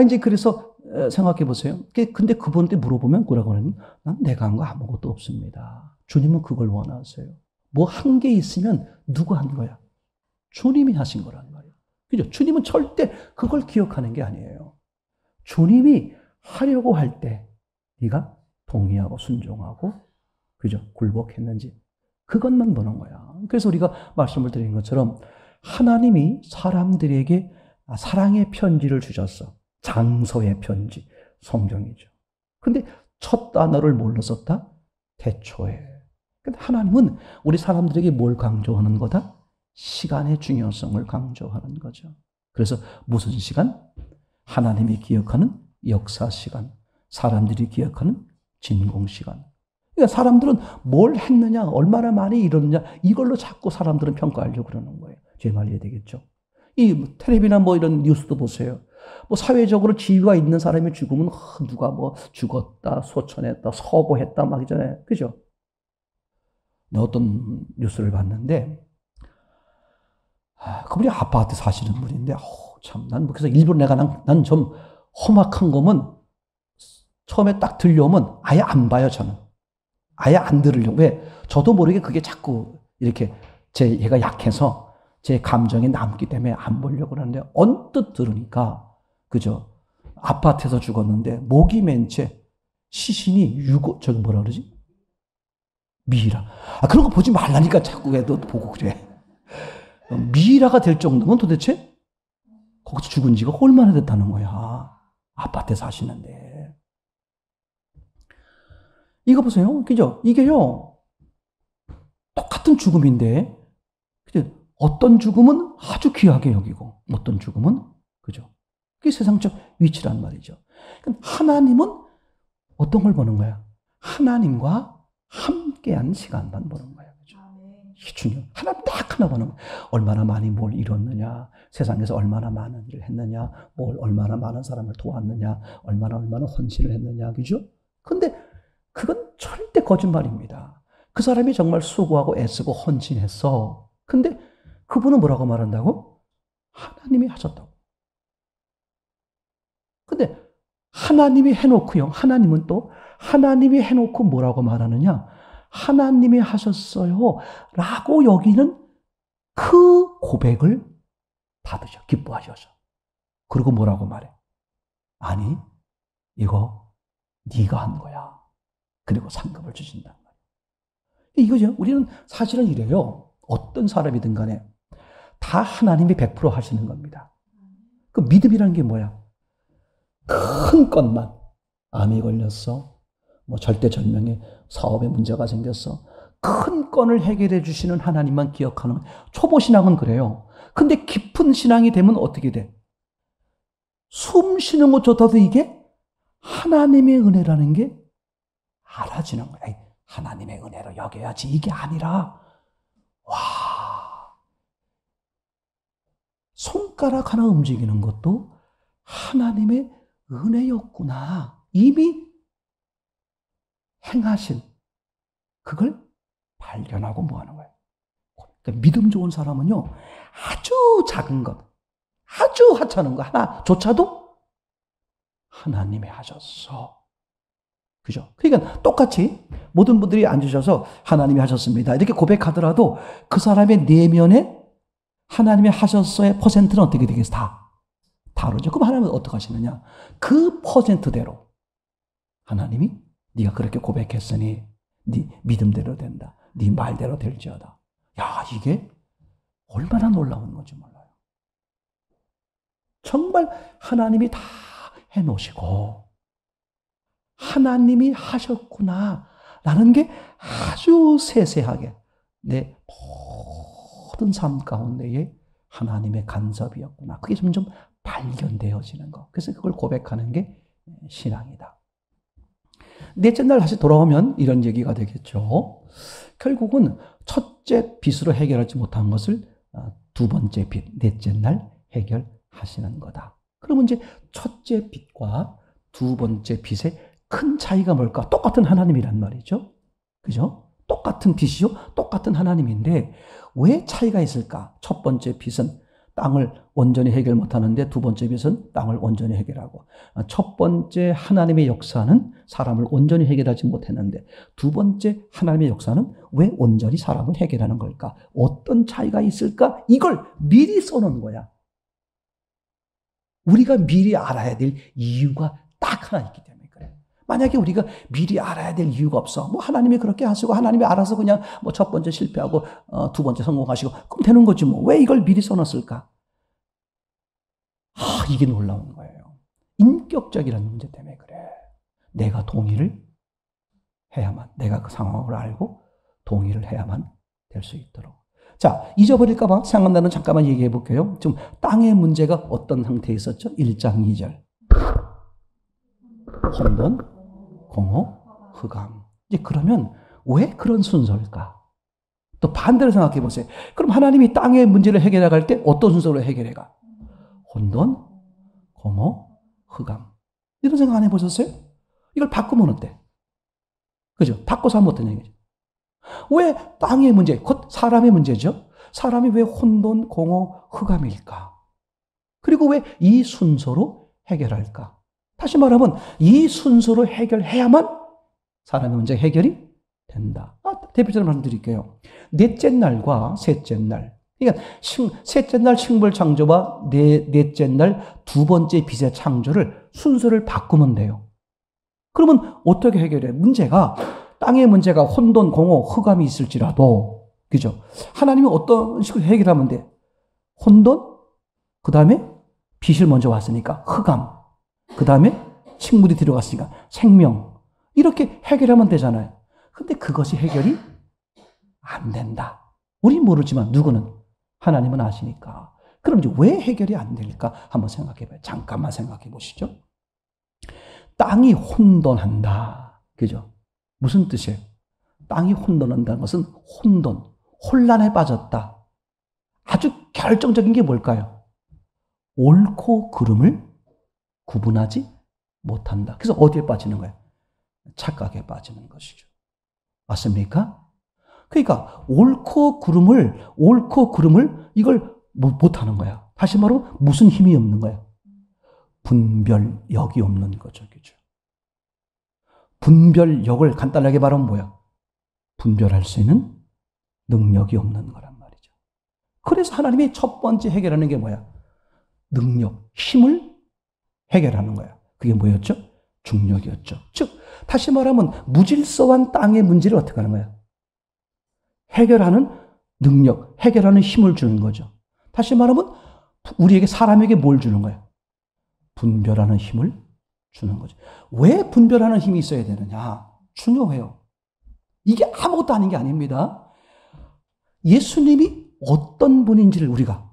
이제 그래서 생각해 보세요. 근데 그분한테 물어보면 뭐라고 하냐면, 난 내가 한 거 아무것도 없습니다. 주님은 그걸 원하세요. 뭐 한 게 있으면 누가 한 거야? 주님이 하신 거란 말이에요. 그죠? 주님은 절대 그걸 기억하는 게 아니에요. 주님이 하려고 할 때 네가 동의하고 순종하고, 그죠? 굴복했는지, 그것만 보는 거야. 그래서 우리가 말씀을 드린 것처럼 하나님이 사람들에게 사랑의 편지를 주셨어. 장서의 편지, 성경이죠. 근데 첫 단어를 뭘로 썼다? 태초에. 근데 하나님은 우리 사람들에게 뭘 강조하는 거다? 시간의 중요성을 강조하는 거죠. 그래서 무슨 시간? 하나님이 기억하는 역사 시간, 사람들이 기억하는 진공 시간. 그러니까 사람들은 뭘 했느냐, 얼마나 많이 이뤘느냐, 이걸로 자꾸 사람들은 평가하려고 그러는 거예요. 제 말 이해되겠죠? 이 텔레비나 뭐 이런 뉴스도 보세요. 뭐 사회적으로 지위가 있는 사람이 죽으면 누가 뭐 죽었다, 소천했다, 서거했다 막 이잖아요. 그죠? 어떤 뉴스를 봤는데, 그분이 아파트 사시는 분인데, 참, 난 그래서 일부러 난 좀 험악한 거면 처음에 딱 들려오면 아예 안 봐요, 저는. 아예 안 들으려고. 왜? 저도 모르게 그게 자꾸 이렇게 얘가 약해서 제 감정이 남기 때문에 안 보려고 그러는데, 언뜻 들으니까, 그죠? 아파트에서 죽었는데, 목이 맨 채 시신이 저기 뭐라 그러지? 미이라. 그런 거 보지 말라니까 자꾸 애도 보고 그래. 미이라가 될 정도면 도대체 거기서 죽은 지가 얼마나 됐다는 거야. 아파트에 사시는데. 이거 보세요. 그죠? 이게요. 똑같은 죽음인데, 그죠? 어떤 죽음은 아주 귀하게 여기고, 어떤 죽음은, 그죠? 그게 세상적 위치란 말이죠. 하나님은 어떤 걸 보는 거야? 하나님과 함께한 시간만 보는 거예요. 그죠? 이게 중요해요. 하나님 딱 하나 보는 거예요. 얼마나 많이 뭘 이뤘느냐, 세상에서 얼마나 많은 일을 했느냐, 얼마나 많은 사람을 도왔느냐, 얼마나 헌신을 했느냐, 그죠? 근데 그건 절대 거짓말입니다. 그 사람이 정말 수고하고 애쓰고 헌신했어. 근데 그분은 뭐라고 말한다고? 하나님이 하셨다고. 근데 하나님이 해놓고요. 하나님은 또 하나님이 해놓고 뭐라고 말하느냐? 하나님이 하셨어요. 라고 여기는 그 고백을 받으셔. 기뻐하셔서. 그리고 뭐라고 말해? 아니, 이거 네가 한 거야. 그리고 상급을 주신단 말이에요. 이거죠. 우리는 사실은 이래요. 어떤 사람이든 간에 다 하나님이 100% 하시는 겁니다. 그 믿음이라는 게 뭐야? 큰 것만, 암이 걸렸어, 뭐 절대절명의 사업에 문제가 생겼어, 큰 건을 해결해 주시는 하나님만 기억하는 초보신앙은 그래요. 근데 깊은 신앙이 되면 어떻게 돼? 숨 쉬는 것조차도 이게 하나님의 은혜라는 게 알아지는 거야. 하나님의 은혜로 여겨야지 이게 아니라, 와, 손가락 하나 움직이는 것도 하나님의 은혜였구나. 이미 행하신 그걸 발견하고 뭐 하는 거예요? 그러니까 믿음 좋은 사람은요, 아주 작은 것, 아주 하찮은 거 하나조차도 하나님이 하셨어. 그죠? 그러니까 똑같이 모든 분들이 앉으셔서 하나님이 하셨습니다, 이렇게 고백하더라도 그 사람의 내면에 하나님이 하셨어의 퍼센트는 어떻게 되겠어? 다르죠. 그럼 하나님은 어떻게 하시느냐? 그 퍼센트대로 하나님이 네가 그렇게 고백했으니 네 믿음대로 된다, 네 말대로 될지어다. 야, 이게 얼마나 놀라운 건지 몰라요. 정말 하나님이 다 해놓으시고 하나님이 하셨구나 라는 게 아주 세세하게 내 모든 삶 가운데에 하나님의 간섭이었구나, 그게 점점 발견되어지는 거. 그래서 그걸 고백하는 게 신앙이다. 넷째 날 다시 돌아오면 이런 얘기가 되겠죠. 결국은 첫째 빚으로 해결하지 못한 것을 두 번째 빚, 넷째 날 해결하시는 거다. 그러면 이제 첫째 빚과 두 번째 빚의 큰 차이가 뭘까? 똑같은 하나님이란 말이죠. 그죠? 똑같은 빚이요, 똑같은 하나님인데 왜 차이가 있을까? 첫 번째 빚은 땅을 온전히 해결 못하는데 두 번째 빚은 땅을 온전히 해결하고, 첫 번째 하나님의 역사는 사람을 온전히 해결하지 못했는데 두 번째 하나님의 역사는 왜 온전히 사람을 해결하는 걸까? 어떤 차이가 있을까? 이걸 미리 써놓은 거야. 우리가 미리 알아야 될 이유가 딱 하나 있기 때문에 그래. 만약에 우리가 미리 알아야 될 이유가 없어, 뭐 하나님이 그렇게 하시고 하나님이 알아서 그냥 뭐 첫 번째 실패하고 두 번째 성공하시고 그럼 되는 거지 뭐. 왜 이걸 미리 써놨을까? 이게 놀라운 거예요. 인격적이라는 문제 때문에 그래. 내가 동의를 해야만, 내가 그 상황을 알고 동의를 해야만 될 수 있도록. 자, 잊어버릴까봐 생각나는 잠깐만 얘기해 볼게요. 지금 땅의 문제가 어떤 상태에 있었죠? 1장 2절. 혼돈, 공허, 흑암. 이제 그러면 왜 그런 순서일까? 또 반대로 생각해 보세요. 그럼 하나님이 땅의 문제를 해결해 갈 때 어떤 순서로 해결해 가? 혼돈, 공허, 흑암. 이런 생각 안 해보셨어요? 이걸 바꾸면 어때? 그죠? 바꿔서 하면 어떤 얘기죠? 왜 땅의 문제, 곧 사람의 문제죠? 사람이 왜 혼돈, 공허, 흑암일까? 그리고 왜 이 순서로 해결할까? 다시 말하면 이 순서로 해결해야만 사람의 문제 해결이 된다. 대표적으로 말씀드릴게요. 넷째 날과 셋째 날. 그러니까 셋째 날 식물 창조와 넷째 날 두 번째 빛의 창조를 순서를 바꾸면 돼요. 그러면 어떻게 해결해? 문제가 땅의 문제가 혼돈, 공허, 흑암이 있을지라도, 그죠? 하나님이 어떤 식으로 해결하면 돼? 혼돈, 그 다음에 빛을 먼저 왔으니까 흑암, 그 다음에 식물이 들어갔으니까 생명, 이렇게 해결하면 되잖아요. 근데 그것이 해결이 안 된다. 우린 모르지만 누구는? 하나님은 아시니까. 그럼 이제 왜 해결이 안 될까? 한번 생각해 봐요. 잠깐만 생각해 보시죠. 땅이 혼돈한다. 그죠? 무슨 뜻이에요? 땅이 혼돈한다는 것은 혼란에 빠졌다. 아주 결정적인 게 뭘까요? 옳고 그름을 구분하지 못한다. 그래서 어디에 빠지는 거예요? 착각에 빠지는 것이죠. 맞습니까? 그러니까 옳고 그름을 이걸 못하는 거야. 다시 말하면 무슨 힘이 없는 거야? 분별력이 없는 거죠. 그죠? 분별력을 간단하게 말하면 뭐야? 분별할 수 있는 능력이 없는 거란 말이죠. 그래서 하나님이 첫 번째 해결하는 게 뭐야? 능력, 힘을 해결하는 거야. 그게 뭐였죠? 중력이었죠. 즉, 다시 말하면 무질서한 땅의 문제를 어떻게 하는 거야? 해결하는 능력, 해결하는 힘을 주는 거죠. 다시 말하면 우리에게 사람에게 뭘 주는 거야? 분별하는 힘을 주는 거죠. 왜 분별하는 힘이 있어야 되느냐? 중요해요. 이게 아무것도 아닌 게 아닙니다. 예수님이 어떤 분인지를 우리가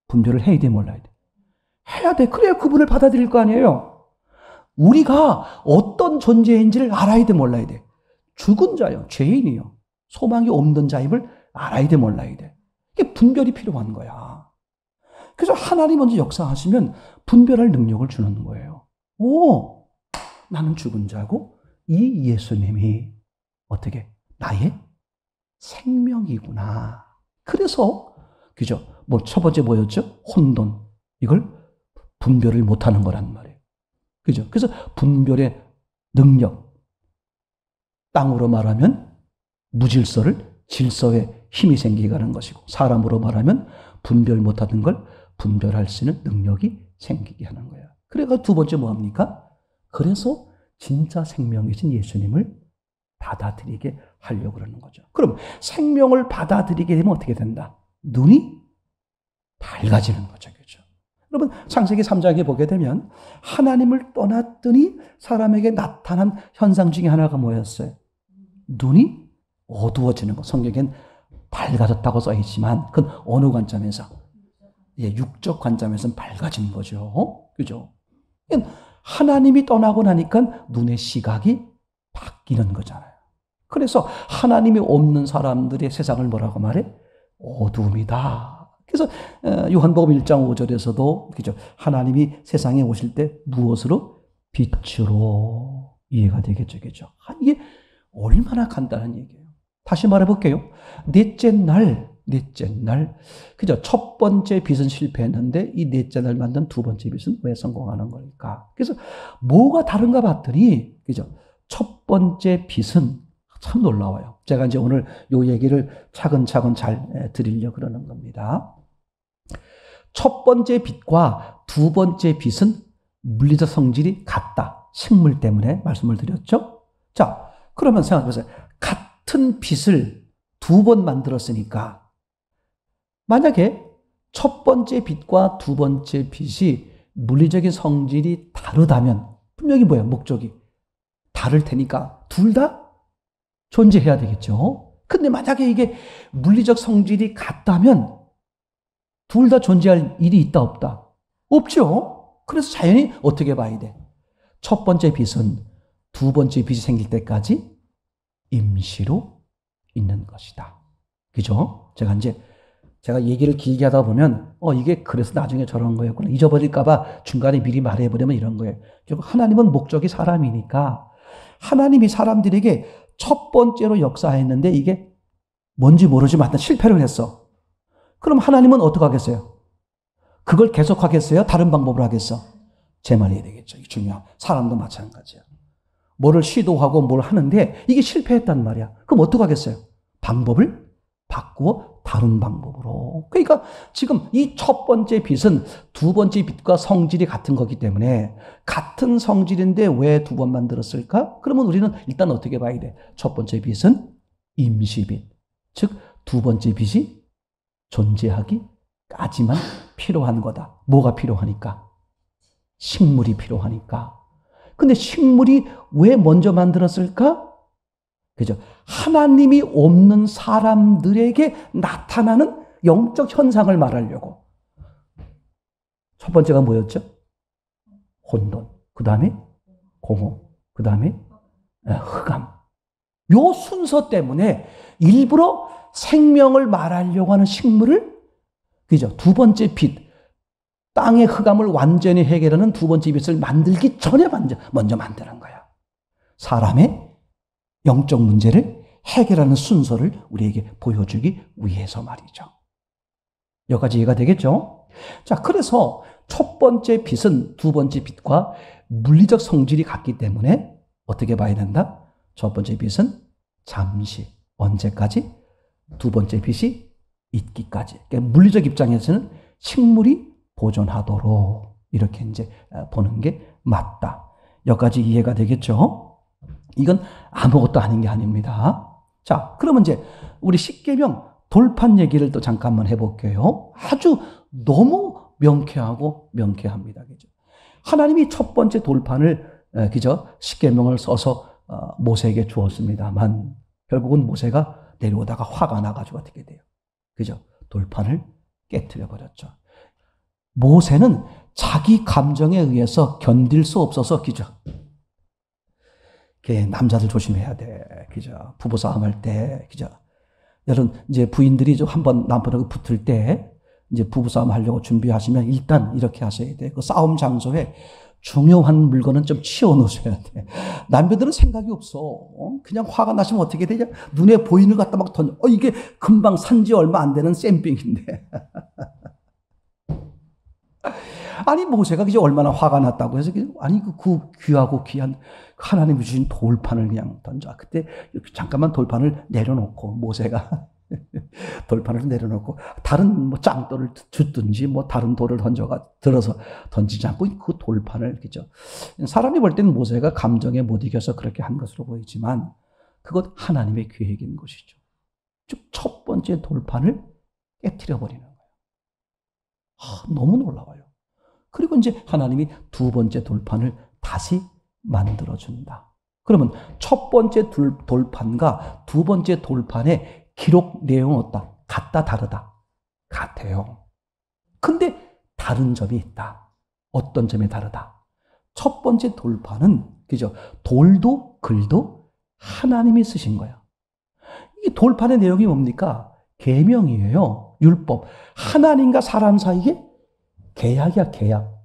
분별을 해야 돼, 몰라야 돼? 해야 돼. 그래야 그분을 받아들일 거 아니에요. 우리가 어떤 존재인지를 알아야 돼, 몰라야 돼? 죽은 자요, 죄인이요, 소망이 없는 자임을 알아야 돼, 몰라야 돼? 이게 분별이 필요한 거야. 그래서 하나님 먼저 역사하시면 분별할 능력을 주는 거예요. 오, 나는 죽은 자고 이 예수님이 어떻게 나의 생명이구나. 그래서 그죠? 뭐 첫 번째 뭐였죠? 혼돈. 이걸 분별을 못하는 거란 말이에요. 그죠? 그래서 분별의 능력. 땅으로 말하면 무질서를 질서에 힘이 생기게 하는 것이고, 사람으로 말하면 분별 못하는 걸 분별할 수 있는 능력이 생기게 하는 거예요. 그래서 두 번째 뭐합니까? 그래서 진짜 생명이신 예수님을 받아들이게 하려고 그러는 거죠. 그럼 생명을 받아들이게 되면 어떻게 된다? 눈이 밝아지는 거죠. 그렇죠? 여러분, 창세기 3장에 보게 되면 하나님을 떠났더니 사람에게 나타난 현상 중에 하나가 뭐였어요? 눈이 어두워지는 것. 성경엔 밝아졌다고 써 있지만 그건 어느 관점에서? 육적 관점에서는 밝아지는 거죠. 그죠? 하나님이 떠나고 나니까 눈의 시각이 바뀌는 거잖아요. 그래서 하나님이 없는 사람들의 세상을 뭐라고 말해? 어둠이다. 그래서 요한복음 1장 5절에서도 그죠? 하나님이 세상에 오실 때 무엇으로? 빛으로. 이해가 되겠죠. 그죠? 이게 얼마나 간단한 얘기예요. 다시 말해볼게요. 넷째 날, 그죠? 첫 번째 빛은 실패했는데 이 넷째 날 만든 두 번째 빛은 왜 성공하는 걸까? 그래서 뭐가 다른가 봤더니, 그죠? 첫 번째 빛은 참 놀라워요. 제가 이제 오늘 요 얘기를 차근차근 잘 드리려고 그러는 겁니다. 첫 번째 빛과 두 번째 빛은 물리적 성질이 같다. 식물 때문에 말씀을 드렸죠? 자, 그러면 생각해보세요. 같은 빛을 두 번 만들었으니까 만약에 첫 번째 빛과 두 번째 빛이 물리적인 성질이 다르다면 분명히 뭐예요? 목적이 다를 테니까 둘 다 존재해야 되겠죠. 근데 만약에 이게 물리적 성질이 같다면 둘 다 존재할 일이 있다 없다? 없죠. 그래서 자연히 어떻게 봐야 돼? 첫 번째 빛은 두 번째 빛이 생길 때까지 임시로 있는 것이다. 그죠? 제가 얘기를 길게 하다 보면 이게 그래서 나중에 저런 거였구나. 잊어버릴까 봐 중간에 미리 말해버리면 이런 거예요. 하나님은 목적이 사람이니까 하나님이 사람들에게 첫 번째로 역사했는데 이게 뭔지 모르지만 실패를 했어. 그럼 하나님은 어떻게 하겠어요? 그걸 계속하겠어요? 다른 방법으로 하겠어? 제 말이 해야 되겠죠. 이게 중요한. 사람도 마찬가지야. 뭐를 시도하고 뭘 하는데 이게 실패했단 말이야. 그럼 어떻게 하겠어요? 방법을 바꾸어 다른 방법으로. 그러니까 지금 이 첫 번째 빛은 두 번째 빛과 성질이 같은 거기 때문에 같은 성질인데 왜 두 번 만들었을까? 그러면 우리는 일단 어떻게 봐야 돼? 첫 번째 빛은 임시빛. 즉 두 번째 빛이 존재하기까지만 필요한 거다. 뭐가 필요하니까? 식물이 필요하니까. 근데 식물이 왜 먼저 만들었을까? 그죠? 하나님이 없는 사람들에게 나타나는 영적 현상을 말하려고. 첫 번째가 뭐였죠? 혼돈. 그 다음에 공허. 그 다음에 흑암. 요 순서 때문에 일부러 생명을 말하려고 하는 식물을, 그죠? 두 번째 빛. 땅의 흑암을 완전히 해결하는 두 번째 빛을 만들기 전에 먼저 만드는 거야. 사람의 영적 문제를 해결하는 순서를 우리에게 보여주기 위해서 말이죠. 여기까지 이해가 되겠죠? 자, 그래서 첫 번째 빛은 두 번째 빛과 물리적 성질이 같기 때문에 어떻게 봐야 된다? 첫 번째 빛은 잠시, 언제까지? 두 번째 빛이 있기까지. 그러니까 물리적 입장에서는 식물이 보존하도록 이렇게 이제 보는 게 맞다. 여기까지 이해가 되겠죠? 이건 아무것도 아닌 게 아닙니다. 자, 그러면 이제 우리 십계명 돌판 얘기를 또 잠깐만 해볼게요. 아주 너무 명쾌합니다. 그죠? 하나님이 첫 번째 돌판을, 그죠? 십계명을 써서 모세에게 주었습니다만 결국은 모세가 내려오다가 화가 나가지고 어떻게 돼요? 그죠? 돌판을 깨트려 버렸죠. 모세는 자기 감정에 의해서 견딜 수 없어서, 그죠? 남자들 조심해야 돼. 그죠? 부부싸움 할 때, 그죠? 여러분, 이제 부인들이 좀 한번 남편하고 붙을 때, 이제 부부싸움 하려고 준비하시면 일단 이렇게 하셔야 돼. 그 싸움 장소에 중요한 물건은 좀 치워 놓으셔야 돼. 남편들은 생각이 없어. 그냥 화가 나시면 어떻게 되냐? 눈에 보이는 것 갖다 막 던져. 이게 금방 산지 얼마 안 되는 쌤빙인데. 아니, 모세가 그저 얼마나 화가 났다고 해서, 아니, 그 귀하고 귀한 하나님이 주신 돌판을 그냥 던져. 그때 잠깐만 돌판을 내려놓고, 모세가 돌판을 내려놓고, 다른 뭐 짱돌을 줬든지, 뭐 다른 돌을 들어서 던지지 않고 그 돌판을, 그죠. 사람이 볼 때는 모세가 감정에 못 이겨서 그렇게 한 것으로 보이지만, 그것 하나님의 계획인 것이죠. 즉, 첫 번째 돌판을 깨트려 버리는 거예요. 너무 놀라워요. 그리고 이제 하나님이 두 번째 돌판을 다시 만들어준다. 그러면 첫 번째 돌판과 두 번째 돌판의 기록 내용은 어떠다? 같다, 다르다? 같아요. 근데 다른 점이 있다. 어떤 점이 다르다? 첫 번째 돌판은, 그죠? 돌도 글도 하나님이 쓰신 거야. 이 돌판의 내용이 뭡니까? 계명이에요. 율법. 하나님과 사람 사이에 계약이야, 계약.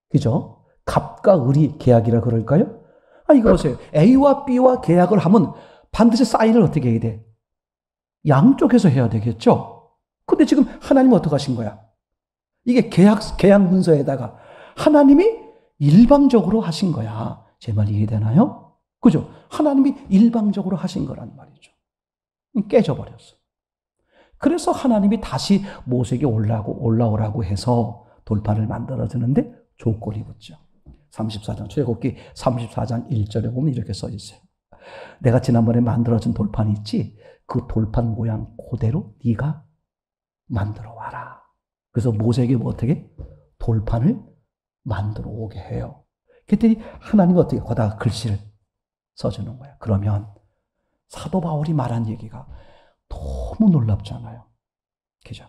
그죠? 갑과 을이 계약이라 그럴까요? 이거 보세요. A와 B와 계약을 하면 반드시 사인을 어떻게 해야 돼? 양쪽에서 해야 되겠죠? 근데 지금 하나님은 어떻게 하신 거야? 이게 계약 문서에다가 하나님이 일방적으로 하신 거야. 제 말 이해되나요? 그죠? 하나님이 일방적으로 하신 거란 말이죠. 깨져버렸어. 그래서 하나님이 다시 모세에게 올라오라고 해서 돌판을 만들어주는데 조건이 붙죠. 34장, 출애굽기 34장 1절에 보면 이렇게 써 있어요. 내가 지난번에 만들어준 돌판이 있지? 그 돌판 모양 그대로 네가 만들어 와라. 그래서 모세에게 어떻게? 돌판을 만들어 오게 해요. 그랬더니 하나님이 어떻게 거기다가 글씨를 써주는 거야. 그러면 사도 바울이 말한 얘기가 너무 놀랍잖아요. 그죠?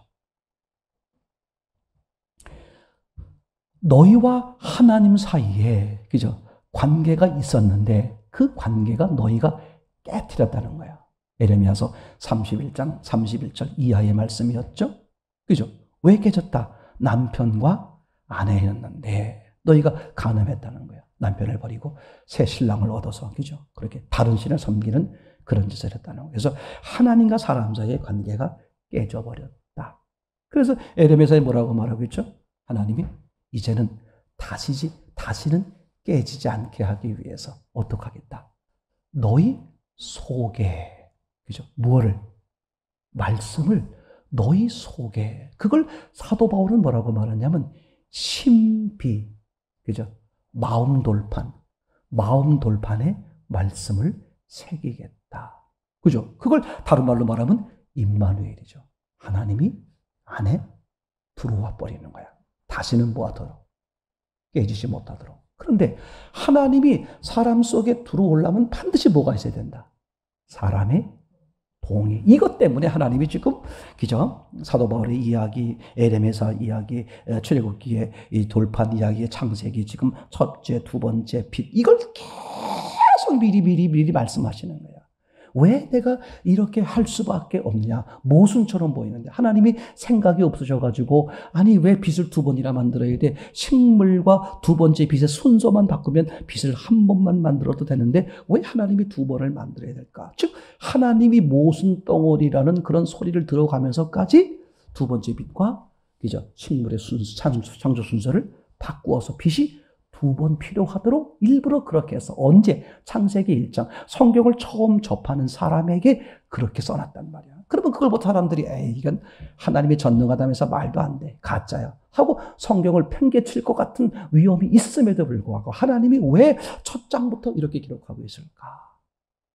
너희와 하나님 사이에, 그죠? 관계가 있었는데 그 관계가 너희가 깨뜨렸다는 거야. 예레미야서 31장 31절 이하의 말씀이었죠. 그죠? 왜 깨졌다? 남편과 아내였는데 너희가 간음했다는 거야. 남편을 버리고 새 신랑을 얻어서, 그죠? 그렇게 다른 신을 섬기는 그런 짓을 했다는 거예요. 그래서 하나님과 사람 사이의 관계가 깨져버렸다. 그래서 에레미야서에 뭐라고 말하고 있죠? 하나님이 이제는 다시는 깨지지 않게 하기 위해서 어떻게 하겠다? 너희 속에, 그죠? 무엇을? 말씀을 너희 속에. 그걸 사도 바울은 뭐라고 말하냐면 신비, 그죠? 마음 돌판에 말씀을 새기겠다. 그죠? 그걸 다른 말로 말하면 임마누엘이죠. 하나님이 안에 들어와 버리는 거야. 다시는 뭐하도록? 깨지지 못하도록. 그런데 하나님이 사람 속에 들어오려면 반드시 뭐가 있어야 된다? 사람의 동의. 이것 때문에 하나님이 지금, 그죠? 사도 바울의 이야기, 에레미야 이야기, 출애굽기의 이 돌판 이야기의 창세기, 지금 첫째, 두 번째 빛, 이걸 계속 미리 말씀하시는 거야. 왜 내가 이렇게 할 수밖에 없냐? 모순처럼 보이는데 하나님이 생각이 없으셔가지고, 아니 왜 빛을 두 번이나 만들어야 돼? 식물과 두 번째 빛의 순서만 바꾸면 빛을 한 번만 만들어도 되는데 왜 하나님이 두 번을 만들어야 될까? 즉 하나님이 모순 덩어리라는 그런 소리를 들어가면서까지 두 번째 빛과, 그죠? 식물의 창조 순서를 바꾸어서 빛이 두 번 필요하도록 일부러 그렇게 해서, 언제? 창세기 1장 성경을 처음 접하는 사람에게 그렇게 써놨단 말이야. 그러면 그걸 보고 사람들이 에이 이건 하나님이 전능하다면서 말도 안 돼, 가짜야 하고 성경을 팽개칠 것 같은 위험이 있음에도 불구하고 하나님이 왜 첫 장부터 이렇게 기록하고 있을까?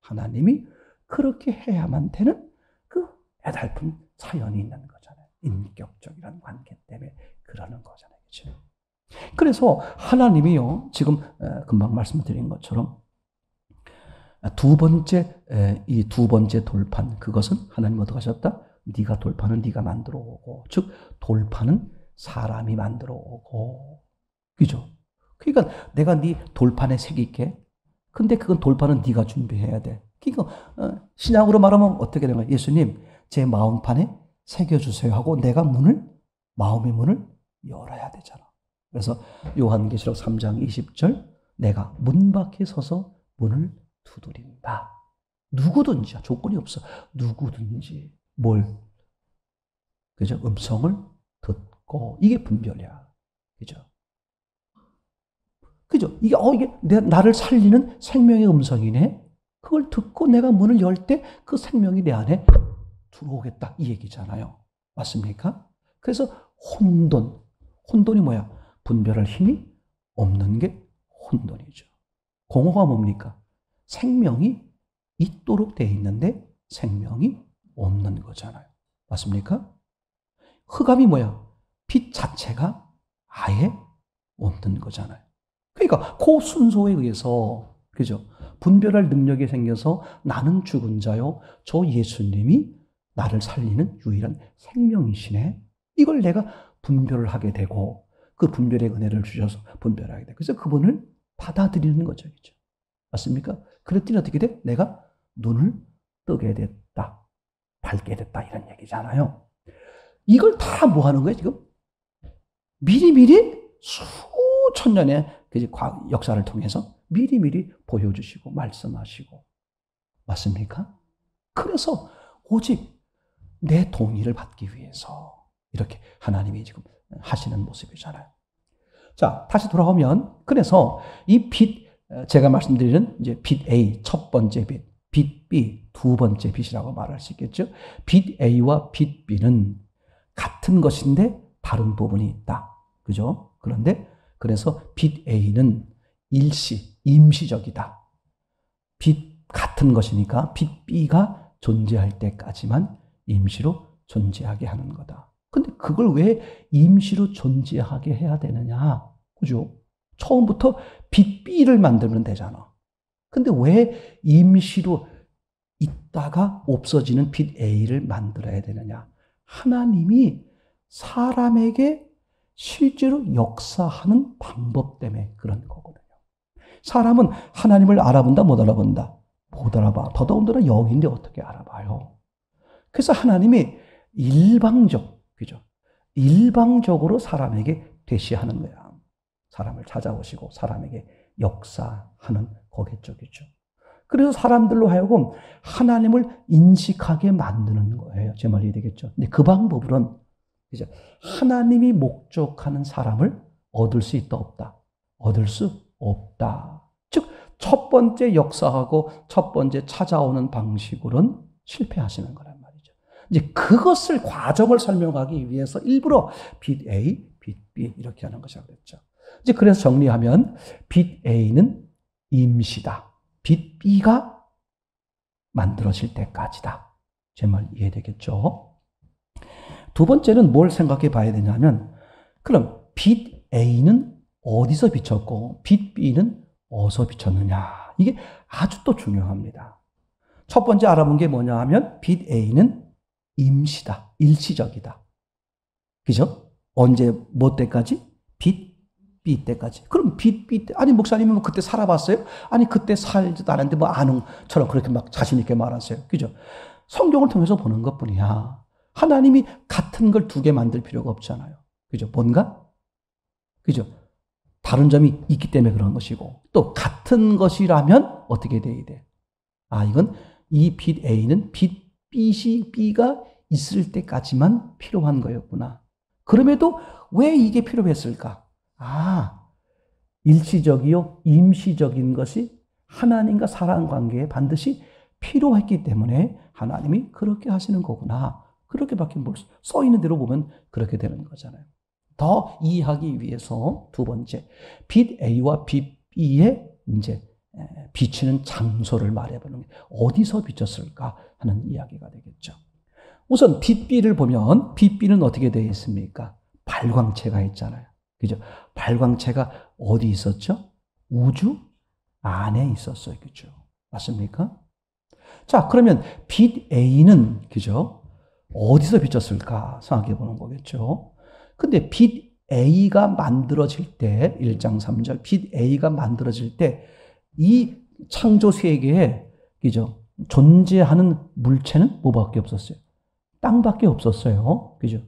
하나님이 그렇게 해야만 되는 그 애달픈 사연이 있는 거잖아요. 인격적이라는 관계 때문에 그러는 거잖아요. 그렇죠? 그래서 하나님이요, 지금 금방 말씀드린 것처럼 이 두 번째 돌판, 그것은 하나님 어떻게 하셨다? 네가 돌판은 네가 만들어 오고, 즉 돌판은 사람이 만들어 오고, 그죠? 그러니까 내가 네 돌판에 새길게. 근데 그건 돌판은 네가 준비해야 돼. 그러니까 신약으로 말하면 어떻게 되는 거야? 예수님, 제 마음판에 새겨주세요 하고 내가 마음의 문을 열어야 되잖아. 그래서 요한계시록 3장 20절, 내가 문 밖에 서서 문을 두드린다. 누구든지, 조건이 없어. 누구든지 그죠? 음성을 듣고, 이게 분별이야. 그죠? 그죠? 이게 나를 살리는 생명의 음성이네. 그걸 듣고 내가 문을 열 때 그 생명이 내 안에 들어오겠다, 이 얘기잖아요. 맞습니까? 그래서 혼돈이 뭐야? 분별할 힘이 없는 게 혼돈이죠. 공허가 뭡니까? 생명이 있도록 되어 있는데 생명이 없는 거잖아요. 맞습니까? 흑암이 뭐야? 빛 자체가 아예 없는 거잖아요. 그러니까 그 순서에 의해서, 그죠? 분별할 능력이 생겨서 나는 죽은 자요, 저 예수님이 나를 살리는 유일한 생명이시네. 이걸 내가 분별을 하게 되고, 그 분별의 은혜를 주셔서 분별하게 돼. 그래서 그분을 받아들이는 거죠. 그렇죠? 맞습니까? 그랬더니 어떻게 돼? 내가 눈을 뜨게 됐다, 밝게 됐다, 이런 얘기잖아요. 이걸 다 뭐 하는 거예요, 지금? 미리미리 수천 년의 역사를 통해서 미리미리 보여주시고 말씀하시고. 맞습니까? 그래서 오직 내 동의를 받기 위해서 이렇게 하나님이 지금 하시는 모습이잖아요. 자, 다시 돌아오면, 그래서 이 빛, 제가 말씀드리는 이제 빛 A, 첫 번째 빛 B, 두 번째 빛이라고 말할 수 있겠죠. 빛 A와 빛 B는 같은 것인데 다른 부분이 있다. 그죠? 그래서 빛 A는 임시적이다. 빛 같은 것이니까 빛 B가 존재할 때까지만 임시로 존재하게 하는 거다. 근데 그걸 왜 임시로 존재하게 해야 되느냐? 그죠? 처음부터 빛 B를 만들면 되잖아. 근데 왜 임시로 있다가 없어지는 빛 A를 만들어야 되느냐? 하나님이 사람에게 실제로 역사하는 방법 때문에 그런 거거든요. 사람은 하나님을 알아본다, 못 알아본다? 못 알아봐. 더더군다나 영인데 어떻게 알아봐요? 그래서 하나님이 그죠? 일방적으로 사람에게 대시하는 거야. 사람을 찾아오시고 사람에게 역사하는 거겠죠. 그래서 사람들로 하여금 하나님을 인식하게 만드는 거예요. 제 말이 되겠죠. 근데 그 방법으로는 그죠? 하나님이 목적하는 사람을 얻을 수 있다, 없다? 얻을 수 없다. 즉, 첫 번째 역사하고 첫 번째 찾아오는 방식으로는 실패하시는 거란 말이죠. 이제 그것을 과정을 설명하기 위해서 일부러 빛 A, 빛 B 이렇게 하는 것이라고 그랬죠. 이제 그래서 정리하면 빛 A는 임시다. 빛 B가 만들어질 때까지다. 제 말 이해되겠죠? 두 번째는 뭘 생각해 봐야 되냐면 그럼 빛 A는 어디서 비쳤고 빛 B는 어디서 비쳤느냐. 이게 아주 또 중요합니다. 첫 번째 알아본 게 뭐냐 하면 빛 A는 임시다. 일시적이다. 그죠? 언제 뭐 때까지? 빛 B 때까지. 그럼 빛 B 때, 아니 목사님은 뭐 그때 살아봤어요? 아니 그때 살지도 않았는데 뭐 아는처럼 그렇게 막 자신 있게 말하세요. 그죠? 성경을 통해서 보는 것뿐이야. 하나님이 같은 걸 두 개 만들 필요가 없잖아요. 그죠? 뭔가? 그죠? 다른 점이 있기 때문에 그런 것이고 또 같은 것이라면 어떻게 돼야 돼? 아, 이건 이 빛 A는 빛 B가 있을 때까지만 필요한 거였구나. 그럼에도 왜 이게 필요했을까? 아, 일시적이요 임시적인 것이 하나님과 사람 관계에 반드시 필요했기 때문에 하나님이 그렇게 하시는 거구나. 그렇게밖에 써 있는 대로 보면 그렇게 되는 거잖아요. 더 이해하기 위해서 두 번째, 빛 A와 빛 B의 이제 비치는 장소를 말해보는 게 어디서 비쳤을까 하는 이야기가 되겠죠. 우선 빛 B를 보면 빛 B는 어떻게 되어 있습니까? 발광체가 있잖아요. 그죠? 발광체가 어디 있었죠? 우주 안에 있었어요. 그죠? 맞습니까? 자, 그러면 빛 A는 그죠? 어디서 비쳤을까 생각해 보는 거겠죠. 근데 빛 A가 만들어질 때 1장 3절 빛 A가 만들어질 때 이 창조 세계에 그죠? 존재하는 물체는 뭐밖에 없었어요? 땅밖에 없었어요. 그죠?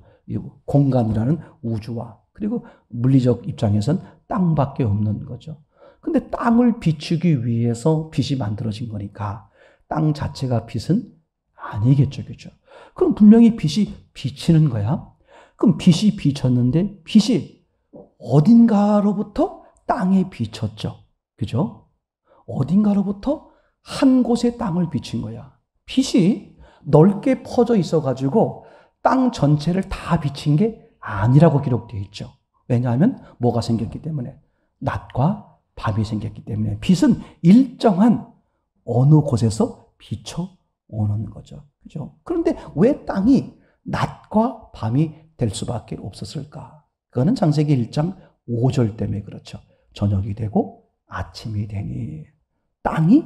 공간이라는 우주와 그리고 물리적 입장에선 땅밖에 없는 거죠. 근데 땅을 비추기 위해서 빛이 만들어진 거니까 땅 자체가 빛은 아니겠죠. 그죠? 그럼 분명히 빛이 비치는 거야. 그럼 빛이 비쳤는데 빛이 어딘가로부터 땅에 비쳤죠. 그죠? 어딘가로부터 한 곳에 땅을 비친 거야. 빛이 넓게 퍼져 있어가지고 땅 전체를 다 비친 게 아니라고 기록되어 있죠. 왜냐하면 뭐가 생겼기 때문에? 낮과 밤이 생겼기 때문에 빛은 일정한 어느 곳에서 비춰오는 거죠. 그죠? 그런데 왜 땅이 낮과 밤이 될 수밖에 없었을까? 그거는 창세기 1장 5절 때문에 그렇죠. 저녁이 되고 아침이 되니 땅이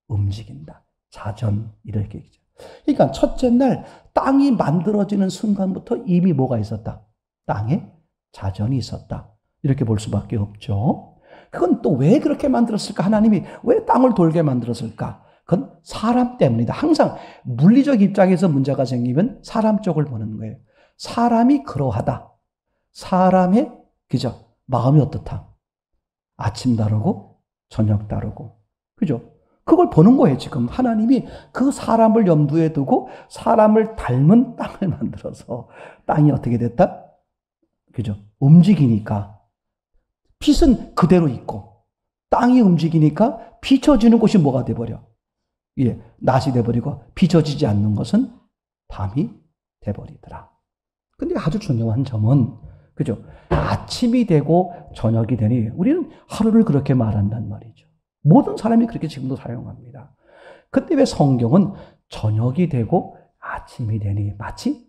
움직인다. 자전 이렇게 얘기죠. 그러니까 첫째 날 땅이 만들어지는 순간부터 이미 뭐가 있었다? 땅에 자전이 있었다. 이렇게 볼 수밖에 없죠. 그건 또 왜 그렇게 만들었을까? 하나님이 왜 땅을 돌게 만들었을까? 그건 사람 때문이다. 항상 물리적 입장에서 문제가 생기면 사람 쪽을 보는 거예요. 사람이 그러하다. 사람의 그죠? 마음이 어떻다? 아침 다르고 저녁 다르고 그죠? 그걸 보는 거예요. 지금 하나님이 그 사람을 염두에 두고 사람을 닮은 땅을 만들어서 땅이 어떻게 됐다? 그죠? 움직이니까 빛은 그대로 있고 땅이 움직이니까 비춰지는 곳이 뭐가 돼버려? 예, 낮이 돼버리고 비춰지지 않는 것은 밤이 돼버리더라. 근데 아주 중요한 점은 그죠? 아침이 되고 저녁이 되니 우리는 하루를 그렇게 말한단 말이죠. 모든 사람이 그렇게 지금도 사용합니다. 그때 왜 성경은 저녁이 되고 아침이 되니 마치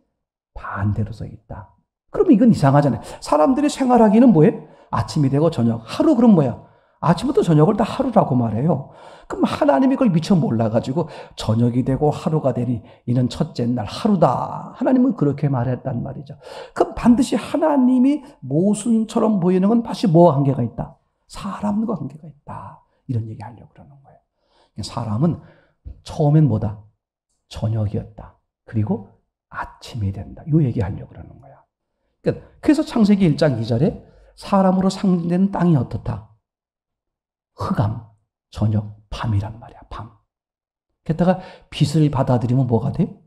반대로 써 있다. 그러면 이건 이상하잖아요. 사람들이 생활하기는 뭐예요? 아침이 되고 저녁. 하루 그럼 뭐야? 아침부터 저녁을 다 하루라고 말해요. 그럼 하나님이 그걸 미처 몰라가지고 저녁이 되고 하루가 되니 이는 첫째 날 하루다. 하나님은 그렇게 말했단 말이죠. 그럼 반드시 하나님이 모순처럼 보이는 건 다시 뭐와 관계가 있다? 사람과 관계가 있다. 이런 얘기 하려고 그러는 거예요. 사람은 처음엔 뭐다? 저녁이었다. 그리고 아침이 된다. 이 얘기 하려고 그러는 거야. 그래서 창세기 1장 2절에 사람으로 상징되는 땅이 어떻다? 흑암, 저녁, 밤이란 말이야. 밤. 게다가 빛을 받아들이면 뭐가 돼?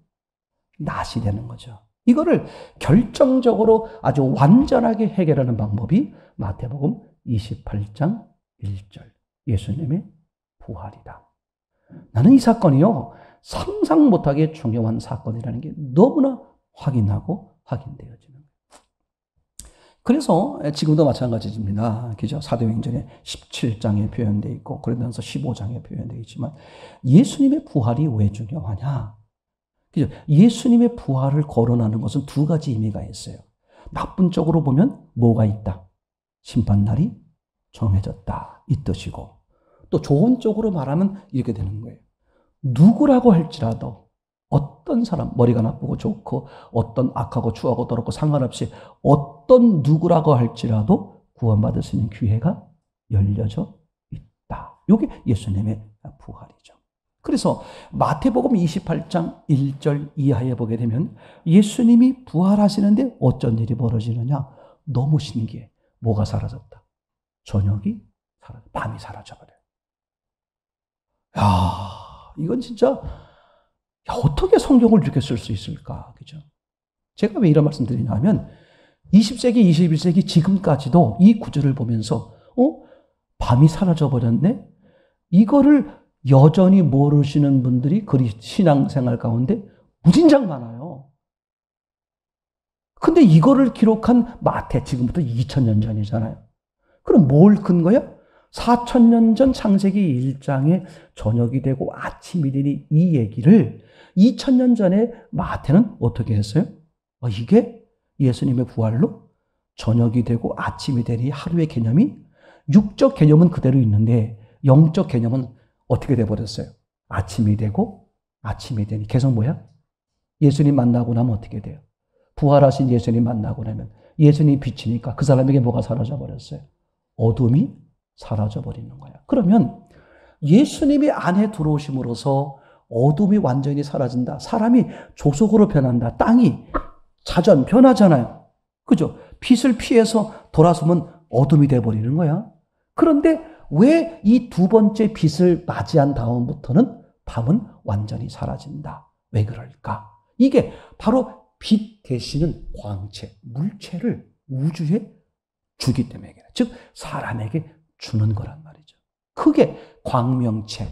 낮이 되는 거죠. 이거를 결정적으로 아주 완전하게 해결하는 방법이 마태복음 28장 1절 예수님의 부활이다. 나는 이 사건이요, 상상 못하게 중요한 사건이라는 게 너무나 확인하고 확인되어지는 거예요. 그래서 지금도 마찬가지입니다. 그죠? 사도행전에 17장에 표현되어 있고 고린도전서 15장에 표현되어 있지만 예수님의 부활이 왜 중요하냐? 그죠? 예수님의 부활을 거론하는 것은 두 가지 의미가 있어요. 나쁜 쪽으로 보면 뭐가 있다? 심판날이 정해졌다. 이 뜻이고, 또 좋은 쪽으로 말하면 이렇게 되는 거예요. 누구라고 할지라도 어떤 사람, 머리가 나쁘고 좋고 어떤 악하고 추하고 더럽고 상관없이 어떤 누구라고 할지라도 구원받을 수 있는 기회가 열려져 있다. 이게 예수님의 부활이죠. 그래서 마태복음 28장 1절 이하에 보게 되면 예수님이 부활하시는데 어쩐 일이 벌어지느냐? 너무 신기해. 뭐가 사라졌다? 저녁이 사라져, 밤이 사라져버려요. 야, 이건 진짜 어떻게 성경을 이렇게 쓸 수 있을까? 그죠? 제가 왜 이런 말씀 드리냐면 20세기, 21세기 지금까지도 이 구절을 보면서 밤이 사라져버렸네? 이거를 여전히 모르시는 분들이 신앙생활 가운데 무진장 많아요. 근데 이거를 기록한 마태, 지금부터 2000년 전이잖아요. 그럼 뭘 근거야? 4000년 전 창세기 1장에 저녁이 되고 아침이 되니 이 얘기를 2000년 전에 마태는 어떻게 했어요? 이게 예수님의 부활로 저녁이 되고 아침이 되니 하루의 개념이 육적 개념은 그대로 있는데 영적 개념은 어떻게 돼버렸어요? 아침이 되고 아침이 되니 계속 뭐야? 예수님 만나고 나면 어떻게 돼요? 부활하신 예수님 만나고 나면 예수님이 빛이니까 그 사람에게 뭐가 사라져버렸어요? 어둠이 사라져버리는 거야. 그러면 예수님이 안에 들어오심으로써 어둠이 완전히 사라진다. 사람이 조속으로 변한다. 땅이 자전 변하잖아요. 그죠? 빛을 피해서 돌아서면 어둠이 돼버리는 거야. 그런데 왜 이 두 번째 빛을 맞이한 다음부터는 밤은 완전히 사라진다? 왜 그럴까? 이게 바로 빛 대신은 광채, 물체를 우주에 주기 때문에, 즉 사람에게 주는 거란 말이죠. 크게 광명체,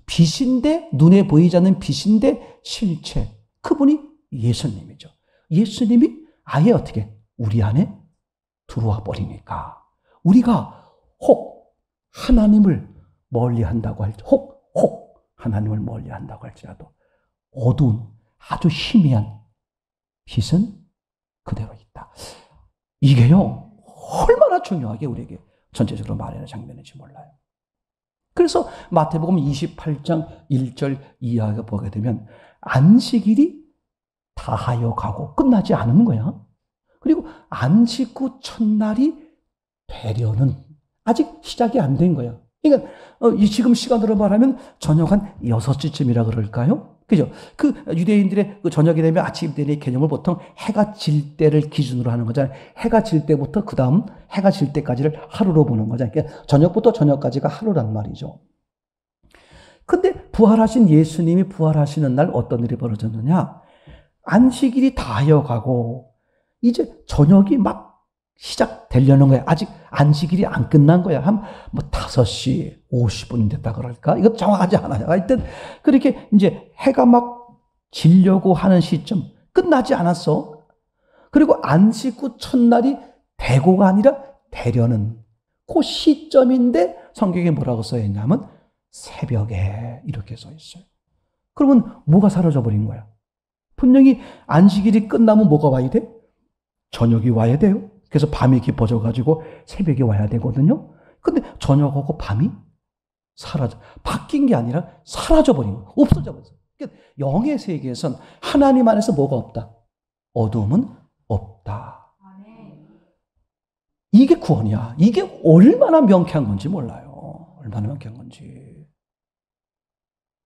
빛인데 눈에 보이지 않는 빛인데 실체, 그분이 예수님이죠. 예수님이 아예 어떻게 우리 안에 들어와 버리니까 우리가 혹 하나님을 멀리한다고 할지, 혹 하나님을 멀리한다고 할지라도 어두운 아주 희미한 빛은 그대로 있다. 이게요, 얼마나 중요하게 우리에게 전체적으로 말하는 장면인지 몰라요. 그래서 마태복음 28장 1절 이하에 보게 되면 안식일이 다하여 가고 끝나지 않은 거야. 그리고 안식 후 첫날이 되려는 아직 시작이 안 된 거야. 그러니까 지금 시간으로 말하면 저녁 한 6시쯤이라 그럴까요? 그죠? 그 유대인들의 그 저녁이 되면 아침이 되는 개념을 보통 해가 질 때를 기준으로 하는 거잖아요. 해가 질 때부터 그 다음 해가 질 때까지를 하루로 보는 거잖아요. 그러니까 저녁부터 저녁까지가 하루란 말이죠. 근데 부활하신 예수님이 부활하시는 날 어떤 일이 벌어졌느냐? 안식일이 다하여 가고 이제 저녁이 막 시작되려는 거야. 아직 안식일이 안 끝난 거야. 한 5시 50분이 됐다 그럴까? 이거 정확하지 않아요. 하여튼 그렇게 이제 해가 막 지려고 하는 시점, 끝나지 않았어. 그리고 안식 후 첫날이 되고가 아니라 되려는 그 시점인데 성경에 뭐라고 써 있냐면 새벽에 이렇게 써 있어요. 그러면 뭐가 사라져 버린 거야? 분명히 안식일이 끝나면 뭐가 와야 돼? 저녁이 와야 돼요. 그래서 밤이 깊어져 가지고 새벽이 와야 되거든요. 근데 저녁하고 밤이 바뀐 게 아니라 사라져버린 거예요. 없어져버렸어요. 그러니까 영의 세계에선 하나님 안에서 뭐가 없다? 어둠은 없다. 이게 구원이야. 이게 얼마나 명쾌한 건지 몰라요. 얼마나 명쾌한 건지.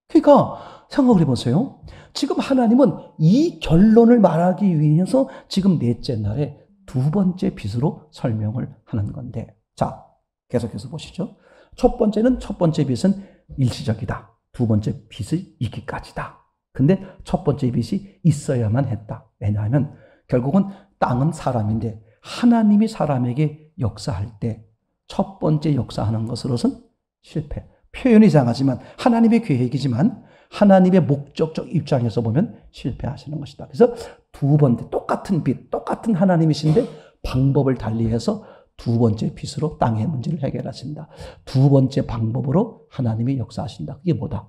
그러니까 생각을 해보세요. 지금 하나님은 이 결론을 말하기 위해서 지금 넷째 날에 두 번째 빛으로 설명을 하는 건데, 자, 계속해서 보시죠. 첫 번째 빛은 일시적이다. 두 번째 빛이 있기까지다. 근데 첫 번째 빛이 있어야만 했다. 왜냐하면 결국은 땅은 사람인데 하나님이 사람에게 역사할 때 첫 번째 역사하는 것으로선 실패. 표현이 이상하지만 하나님의 계획이지만 하나님의 목적적 입장에서 보면 실패하시는 것이다. 그래서 두 번째 똑같은 빛, 똑같은 하나님이신데 방법을 달리해서 두 번째 빛으로 땅의 문제를 해결하신다. 두 번째 방법으로 하나님이 역사하신다. 그게 뭐다?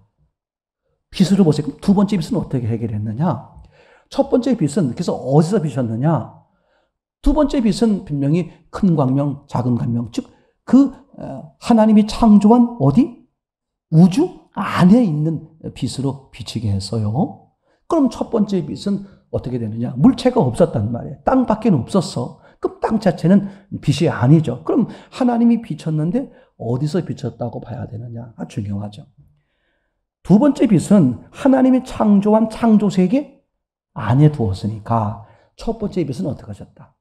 빛으로 보세요. 그럼 두 번째 빛은 어떻게 해결했느냐? 첫 번째 빛은 그래서 어디서 비셨느냐? 두 번째 빛은 분명히 큰 광명, 작은 광명, 즉 그 하나님이 창조한 어디? 우주 안에 있는 빛으로 비치게 했어요. 그럼 첫 번째 빛은 어떻게 되느냐? 물체가 없었단 말이에요. 땅 밖에는 없었어. 그럼 땅 자체는 빛이 아니죠. 그럼 하나님이 비쳤는데 어디서 비쳤다고 봐야 되느냐? 중요하죠. 두 번째 빛은 하나님이 창조한 창조세계 안에 두었으니까 첫 번째 빛은 어떻게 하셨다?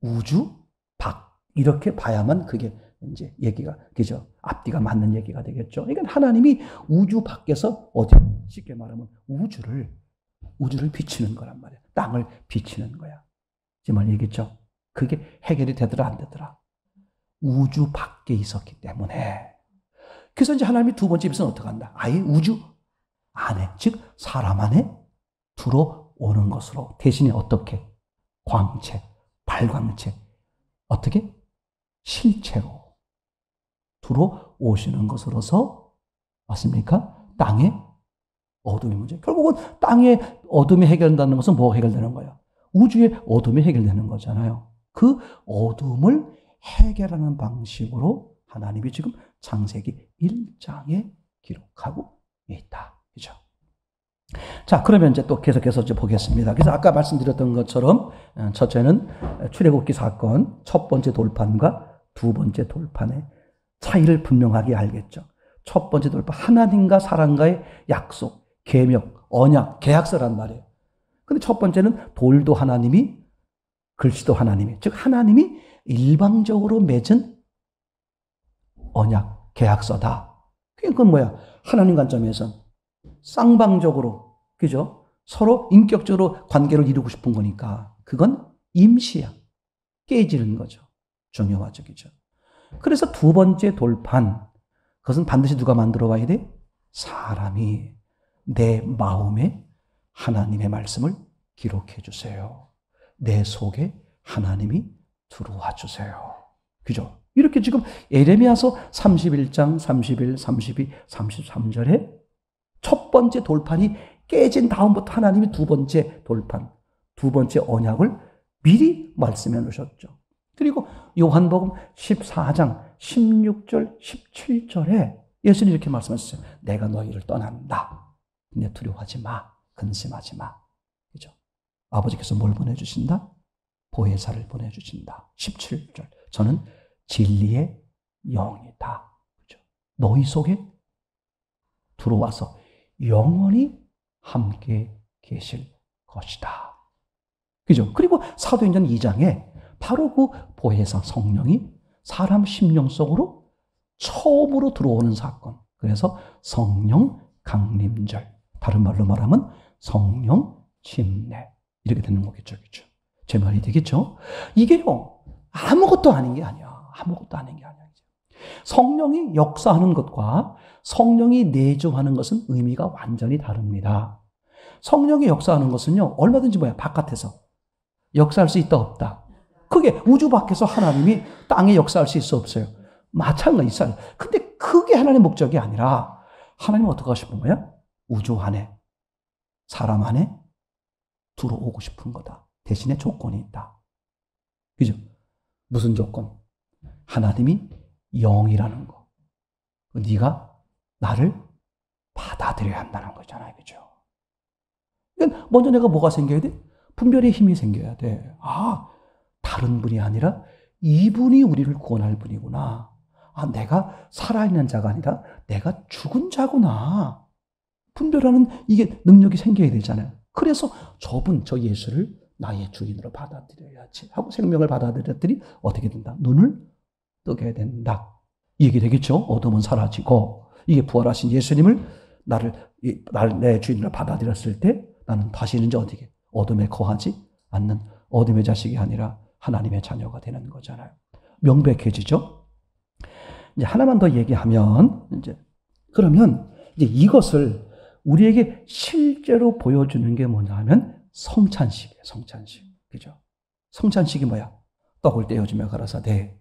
우주 밖. 이렇게 봐야만 그게 이제 얘기가, 그죠? 앞뒤가 맞는 얘기가 되겠죠. 그러니까 하나님이 우주 밖에서 어디, 쉽게 말하면 우주를 비치는 거란 말이야. 땅을 비치는 거야. 지금 얘기했죠? 그게 해결이 되더라, 안 되더라? 우주 밖에 있었기 때문에. 그래서 이제 하나님이 두 번째 빛은 어떻게 한다? 아예 우주 안에, 즉, 사람 안에 들어오는 것으로. 대신에 어떻게? 광채, 발광체. 어떻게? 실체로 들어오시는 것으로서, 맞습니까? 땅의 어둠의 문제. 결국은 땅의 어둠이 해결된다는 것은 뭐가 해결되는 거예요? 우주의 어둠이 해결되는 거잖아요. 그 어둠을 해결하는 방식으로 하나님이 지금 창세기 1장에 기록하고 있다. 그죠? 자, 그러면 이제 또 계속해서 이제 보겠습니다. 그래서 아까 말씀드렸던 것처럼 첫째는 출애굽기 사건, 첫 번째 돌판과 두 번째 돌판의 차이를 분명하게 알겠죠. 첫 번째 돌판, 하나님과 사람과의 약속, 계명, 언약, 계약서란 말이에요. 근데 첫 번째는 돌도 하나님이, 글씨도 하나님이, 즉 하나님이 일방적으로 맺은 언약, 계약서다. 그건 뭐야? 하나님 관점에선 쌍방적으로, 그죠? 서로 인격적으로 관계를 이루고 싶은 거니까 그건 임시야. 깨지는 거죠. 중요하죠. 그죠? 그래서 두 번째 돌판, 그것은 반드시 누가 만들어 와야 돼? 사람이 내 마음에 하나님의 말씀을 기록해 주세요. 내 속에 하나님이 들어와 주세요. 그죠? 이렇게 지금 예레미야서 31장 31, 32, 33절에 첫 번째 돌판이 깨진 다음부터 하나님이 두 번째 돌판, 두 번째 언약을 미리 말씀해 놓으셨죠. 그리고 요한복음 14장 16절, 17절에 예수님이 이렇게 말씀하셨어요. 내가 너희를 떠난다. 근데 두려워하지 마. 근심하지 마. 그죠? 아버지께서 뭘 보내주신다? 보혜사를 보내주신다. 17절. 저는 진리의 영이다. 그죠? 너희 속에 들어와서 영원히 함께 계실 것이다. 그죠? 그리고 사도행전 2장에 바로 그 보혜사 성령이 사람 심령 속으로 처음으로 들어오는 사건. 그래서 성령 강림절. 다른 말로 말하면 성령 침례. 이렇게 되는 거겠죠. 그렇죠? 제 말이 되겠죠? 이게요, 아무것도 아닌 게 아니야. 아무것도 아닌 게 아니야. 성령이 역사하는 것과 성령이 내주하는 것은 의미가 완전히 다릅니다. 성령이 역사하는 것은요, 얼마든지 뭐야, 바깥에서 역사할 수 있다, 없다. 그게 우주 밖에서 하나님이 땅에 역사할 수 있어, 없어요? 마찬가지 있어요. 근데 그게 하나님의 목적이 아니라 하나님은 어떻게 하고 싶은 거야? 우주 안에, 사람 안에 들어오고 싶은 거다. 대신에 조건이 있다. 그죠? 무슨 조건? 하나님이 영이라는 거. 네가 나를 받아들여야 한다는 거잖아요. 그죠? 그러니까 먼저 내가 뭐가 생겨야 돼? 분별의 힘이 생겨야 돼. 아, 다른 분이 아니라 이분이 우리를 구원할 분이구나. 아, 내가 살아있는 자가 아니라 내가 죽은 자구나. 분별하는 이게 능력이 생겨야 되잖아요. 그래서 저분, 저 예수를 나의 주인으로 받아들여야지 하고 생명을 받아들였더니 어떻게 된다? 눈을 뜨게 된다. 이 얘기 되겠죠? 어둠은 사라지고 이게 부활하신 예수님을 나를 내 주인으로 받아들였을 때 나는 다시는 이제 어디게 어둠에 거하지 않는 어둠의 자식이 아니라 하나님의 자녀가 되는 거잖아요. 명백해지죠? 이제 하나만 더 얘기하면 이제 그러면 이제 이것을 우리에게 실제로 보여주는 게 뭐냐 하면 성찬식이에요. 성찬식. 그죠? 성찬식이 뭐야? 떡을 떼어주며 가라사대.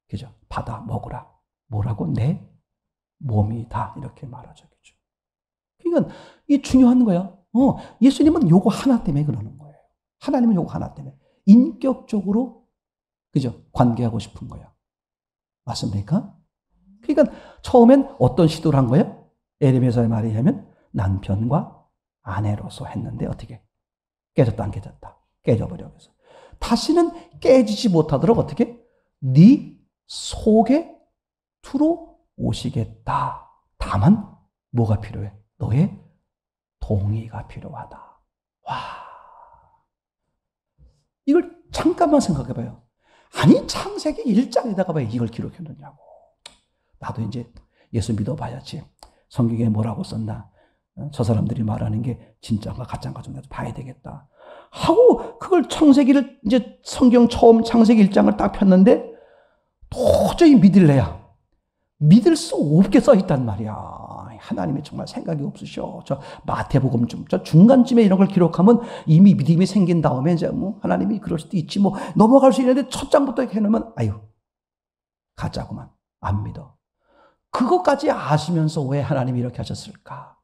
그죠? 받아 먹으라. 뭐라고? 내 몸이다. 이렇게 말하죠. 그죠? 그러니까 이 중요한 거야. 예수님은 요거 하나 때문에 그러는 거예요. 하나님은 요거 하나 때문에. 인격적으로, 그죠? 관계하고 싶은 거야. 맞습니까? 그러니까 처음엔 어떤 시도를 한 거야? 에레미야서의 말이 하면 남편과 아내로서 했는데 어떻게? 깨졌다 안 깨졌다. 깨져버려. 그래서 다시는 깨지지 못하도록 어떻게? 네 속에 들어오시겠다. 다만 뭐가 필요해? 너의 동의가 필요하다. 와, 이걸 잠깐만 생각해봐요. 아니 창세기 1장에다가 왜 이걸 기록해놓냐고. 나도 이제 예수 믿어봐야지. 성경에 뭐라고 썼나. 저 사람들이 말하는 게 진짜인가 가짜인가 좀 봐야 되겠다. 하고 그걸 창세기를 이제 성경 처음 창세기 1장을 딱 폈는데 도저히 믿을래야. 믿을 수 없게 써있단 말이야. 하나님이 정말 생각이 없으셔. 저 마태복음 저 중간쯤에 이런 걸 기록하면 이미 믿음이 생긴 다음에 이제 뭐 하나님이 그럴 수도 있지 뭐 넘어갈 수 있는데 첫 장부터 이렇게 해놓으면 아유 가짜구만. 안 믿어. 그것까지 아시면서 왜 하나님이 이렇게 하셨을까?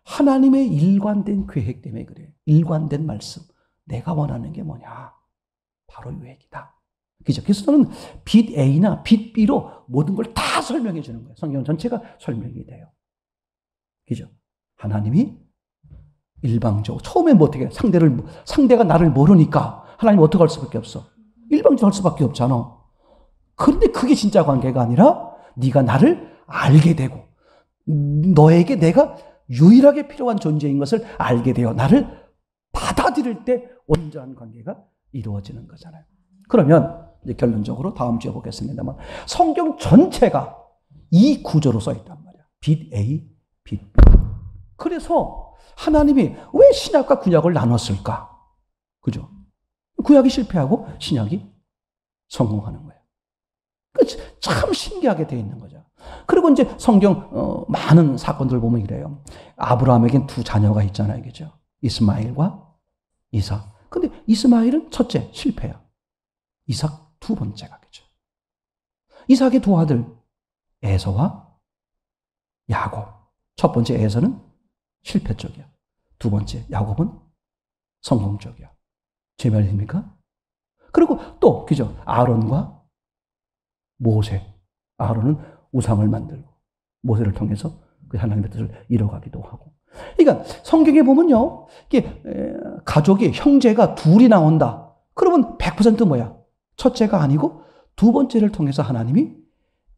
하나님의 일관된 계획 때문에 그래. 일관된 말씀. 내가 원하는 게 뭐냐? 바로 이 얘기다. 그죠? 그래서 저는 빛 A나 빛 B로 모든 걸 다 설명해 주는 거예요. 성경 전체가 설명이 돼요. 그죠? 하나님이 일방적으로 처음에 뭐 어떻게 상대가 나를 모르니까 하나님 어떻게 할 수밖에 없어? 일방적으로 할 수밖에 없잖아. 그런데 그게 진짜 관계가 아니라 네가 나를 알게 되고 너에게 내가 유일하게 필요한 존재인 것을 알게 되어 나를 받아들일 때 온전한 관계가 이루어지는 거잖아요. 그러면 이제 결론적으로 다음 주에 보겠습니다만 성경 전체가 이 구조로 써 있단 말이야. 빛 A, 빛 B. 그래서 하나님이 왜 신약과 구약을 나눴을까? 그죠? 구약이 실패하고 신약이 성공하는 거예요. 참 신기하게 되어 있는 거죠. 그리고 이제 성경 많은 사건들 보면 이래요. 아브라함에겐 두 자녀가 있잖아요. 그죠? 이스마엘과 이삭. 근데 이스마엘은 첫째 실패야. 이삭 두 번째가 그죠? 이삭의 두 아들 에서와 야곱. 첫 번째 에서는 실패 쪽이야. 두 번째 야곱은 성공 쪽이야. 제 말입니까? 그리고 또 그죠? 아론과 모세. 아론은 우상을 만들고 모세를 통해서 그 하나님의 뜻을 이뤄가기도 하고. 그러니까 성경에 보면요, 이게 가족이 형제가 둘이 나온다. 그러면 100% 뭐야? 첫째가 아니고 두 번째를 통해서 하나님이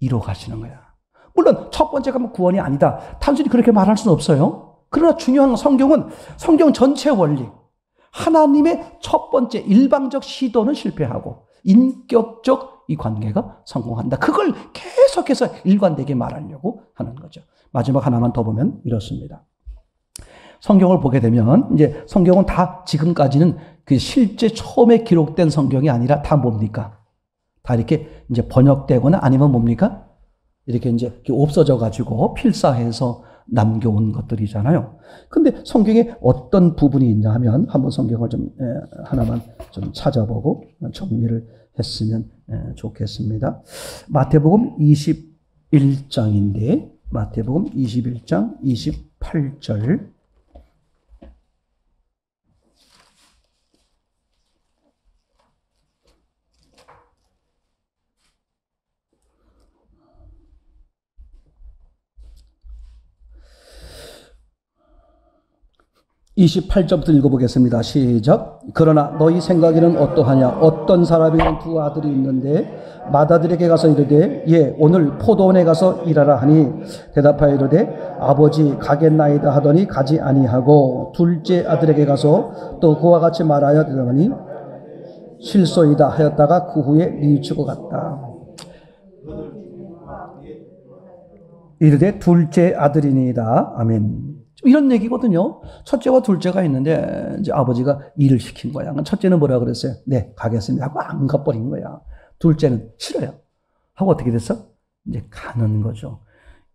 이뤄가시는 거야. 물론 첫 번째가 뭐 구원이 아니다. 단순히 그렇게 말할 수는 없어요. 그러나 중요한 건 성경은 성경 전체 원리. 하나님의 첫 번째 일방적 시도는 실패하고 인격적 이 관계가 성공한다. 그걸 계속해서 일관되게 말하려고 하는 거죠. 마지막 하나만 더 보면 이렇습니다. 성경을 보게 되면 이제 성경은 다 지금까지는 그 실제 처음에 기록된 성경이 아니라 다 뭡니까? 다 이렇게 이제 번역되거나 아니면 뭡니까? 이렇게 이제 없어져 가지고 필사해서 남겨온 것들이잖아요. 근데 성경에 어떤 부분이 있냐 하면 한번 성경을 좀 하나만 좀 찾아보고 정리를 했으면 좋겠습니다. 마태복음 21장인데 마태복음 21장 28절 28절부터 읽어보겠습니다. 시작. 그러나 너희 생각에는 어떠하냐? 어떤 사람에게는 두 아들이 있는데 맏아들에게 가서 이르되 예 오늘 포도원에 가서 일하라 하니 대답하여 이르되 아버지 가겠나이다 하더니 가지 아니하고 둘째 아들에게 가서 또 그와 같이 말하여 대답하니 실소이다 하였다가 그 후에 뉘우치고 갔다. 이르되 둘째 아들이니이다. 아멘. 이런 얘기거든요. 첫째와 둘째가 있는데 이제 아버지가 일을 시킨 거야. 첫째는 뭐라 그랬어요? 네, 가겠습니다 하고 안 가버린 거야. 둘째는 싫어요. 하고 어떻게 됐어? 이제 가는 거죠.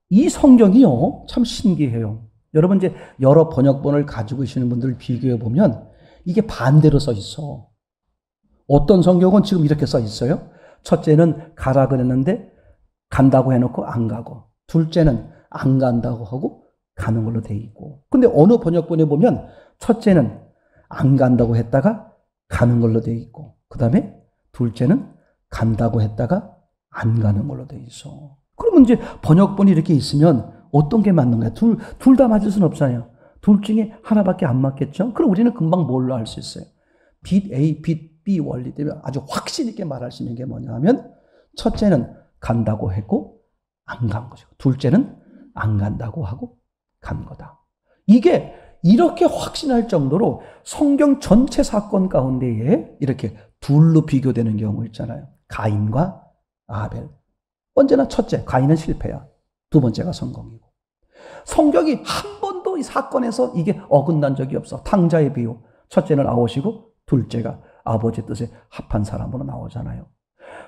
이 성경이요, 참 신기해요. 여러분 이제 여러 번역본을 가지고 계시는 분들을 비교해 보면 이게 반대로 써 있어. 어떤 성경은 지금 이렇게 써 있어요. 첫째는 가라 그랬는데 간다고 해놓고 안 가고, 둘째는 안 간다고 하고 가는 걸로 돼 있고. 근데 어느 번역본에 보면 첫째는 안 간다고 했다가 가는 걸로 돼 있고, 그 다음에 둘째는 간다고 했다가 안 가는 걸로 돼 있어. 그러면 이제 번역본이 이렇게 있으면 어떤 게 맞는 거야? 둘 다 맞을 수는 없잖아요. 둘 중에 하나밖에 안 맞겠죠? 그럼 우리는 금방 뭘로 알 수 있어요? 빛 A, 빛 B 원리 때문에 아주 확신 있게 말할 수 있는 게 뭐냐 하면 첫째는 간다고 했고 안 간 거죠. 둘째는 안 간다고 하고 간 거다. 이게 이렇게 확신할 정도로 성경 전체 사건 가운데에 이렇게 둘로 비교되는 경우 있잖아요. 가인과 아벨. 언제나 첫째, 가인은 실패야. 두 번째가 성공이고. 성경이 한 번도 이 사건에서 이게 어긋난 적이 없어. 탕자의 비유. 첫째는 아웃이고 둘째가 아버지 뜻에 합한 사람으로 나오잖아요.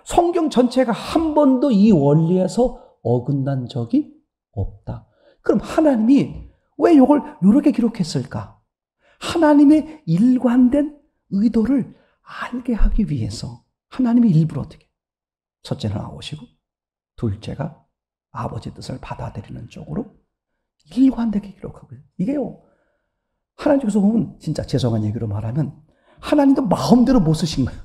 성경 전체가 한 번도 이 원리에서 어긋난 적이 없다. 그럼 하나님이 왜 이걸 이렇게 기록했을까? 하나님의 일관된 의도를 알게 하기 위해서 하나님이 일부러 어떻게? 첫째는 아웃이고 둘째가 아버지 뜻을 받아들이는 쪽으로 일관되게 기록하고 있어요. 이게요, 하나님께서 보면 진짜 죄송한 얘기로 말하면 하나님도 마음대로 못 쓰신 거예요.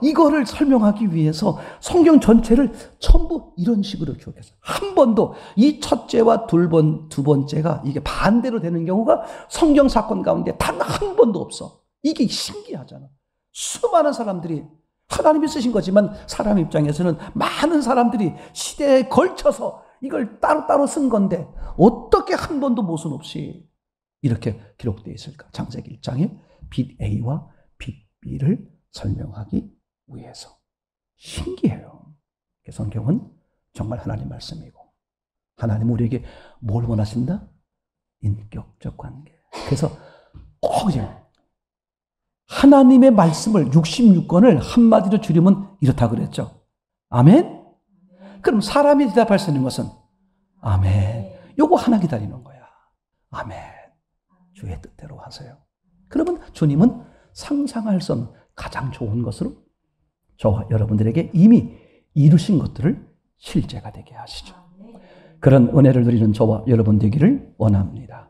이거를 설명하기 위해서 성경 전체를 전부 이런 식으로 기록했어요. 한 번도 이 첫째와 두 번째가 이게 반대로 되는 경우가 성경 사건 가운데 단 한 번도 없어. 이게 신기하잖아. 수많은 사람들이 하나님이 쓰신 거지만 사람 입장에서는 많은 사람들이 시대에 걸쳐서 이걸 따로따로 쓴 건데 어떻게 한 번도 모순 없이 이렇게 기록되어 있을까? 창세기 1장에 빛 A와 빛 B를 설명하기 위해서. 신기해요. 성경은 정말 하나님 말씀이고 하나님은 우리에게 뭘 원하신다? 인격적 관계. 그래서 꼭 이제 하나님의 말씀을 66권을 한마디로 줄이면 이렇다 그랬죠. 아멘? 그럼 사람이 대답할 수 있는 것은 아멘. 요거 하나 기다리는 거야. 아멘. 주의 뜻대로 하세요. 그러면 주님은 상상할 수 없는 가장 좋은 것으로 저와 여러분들에게 이미 이루신 것들을 실제가 되게 하시죠. 그런 은혜를 누리는 저와 여러분 되기를 원합니다.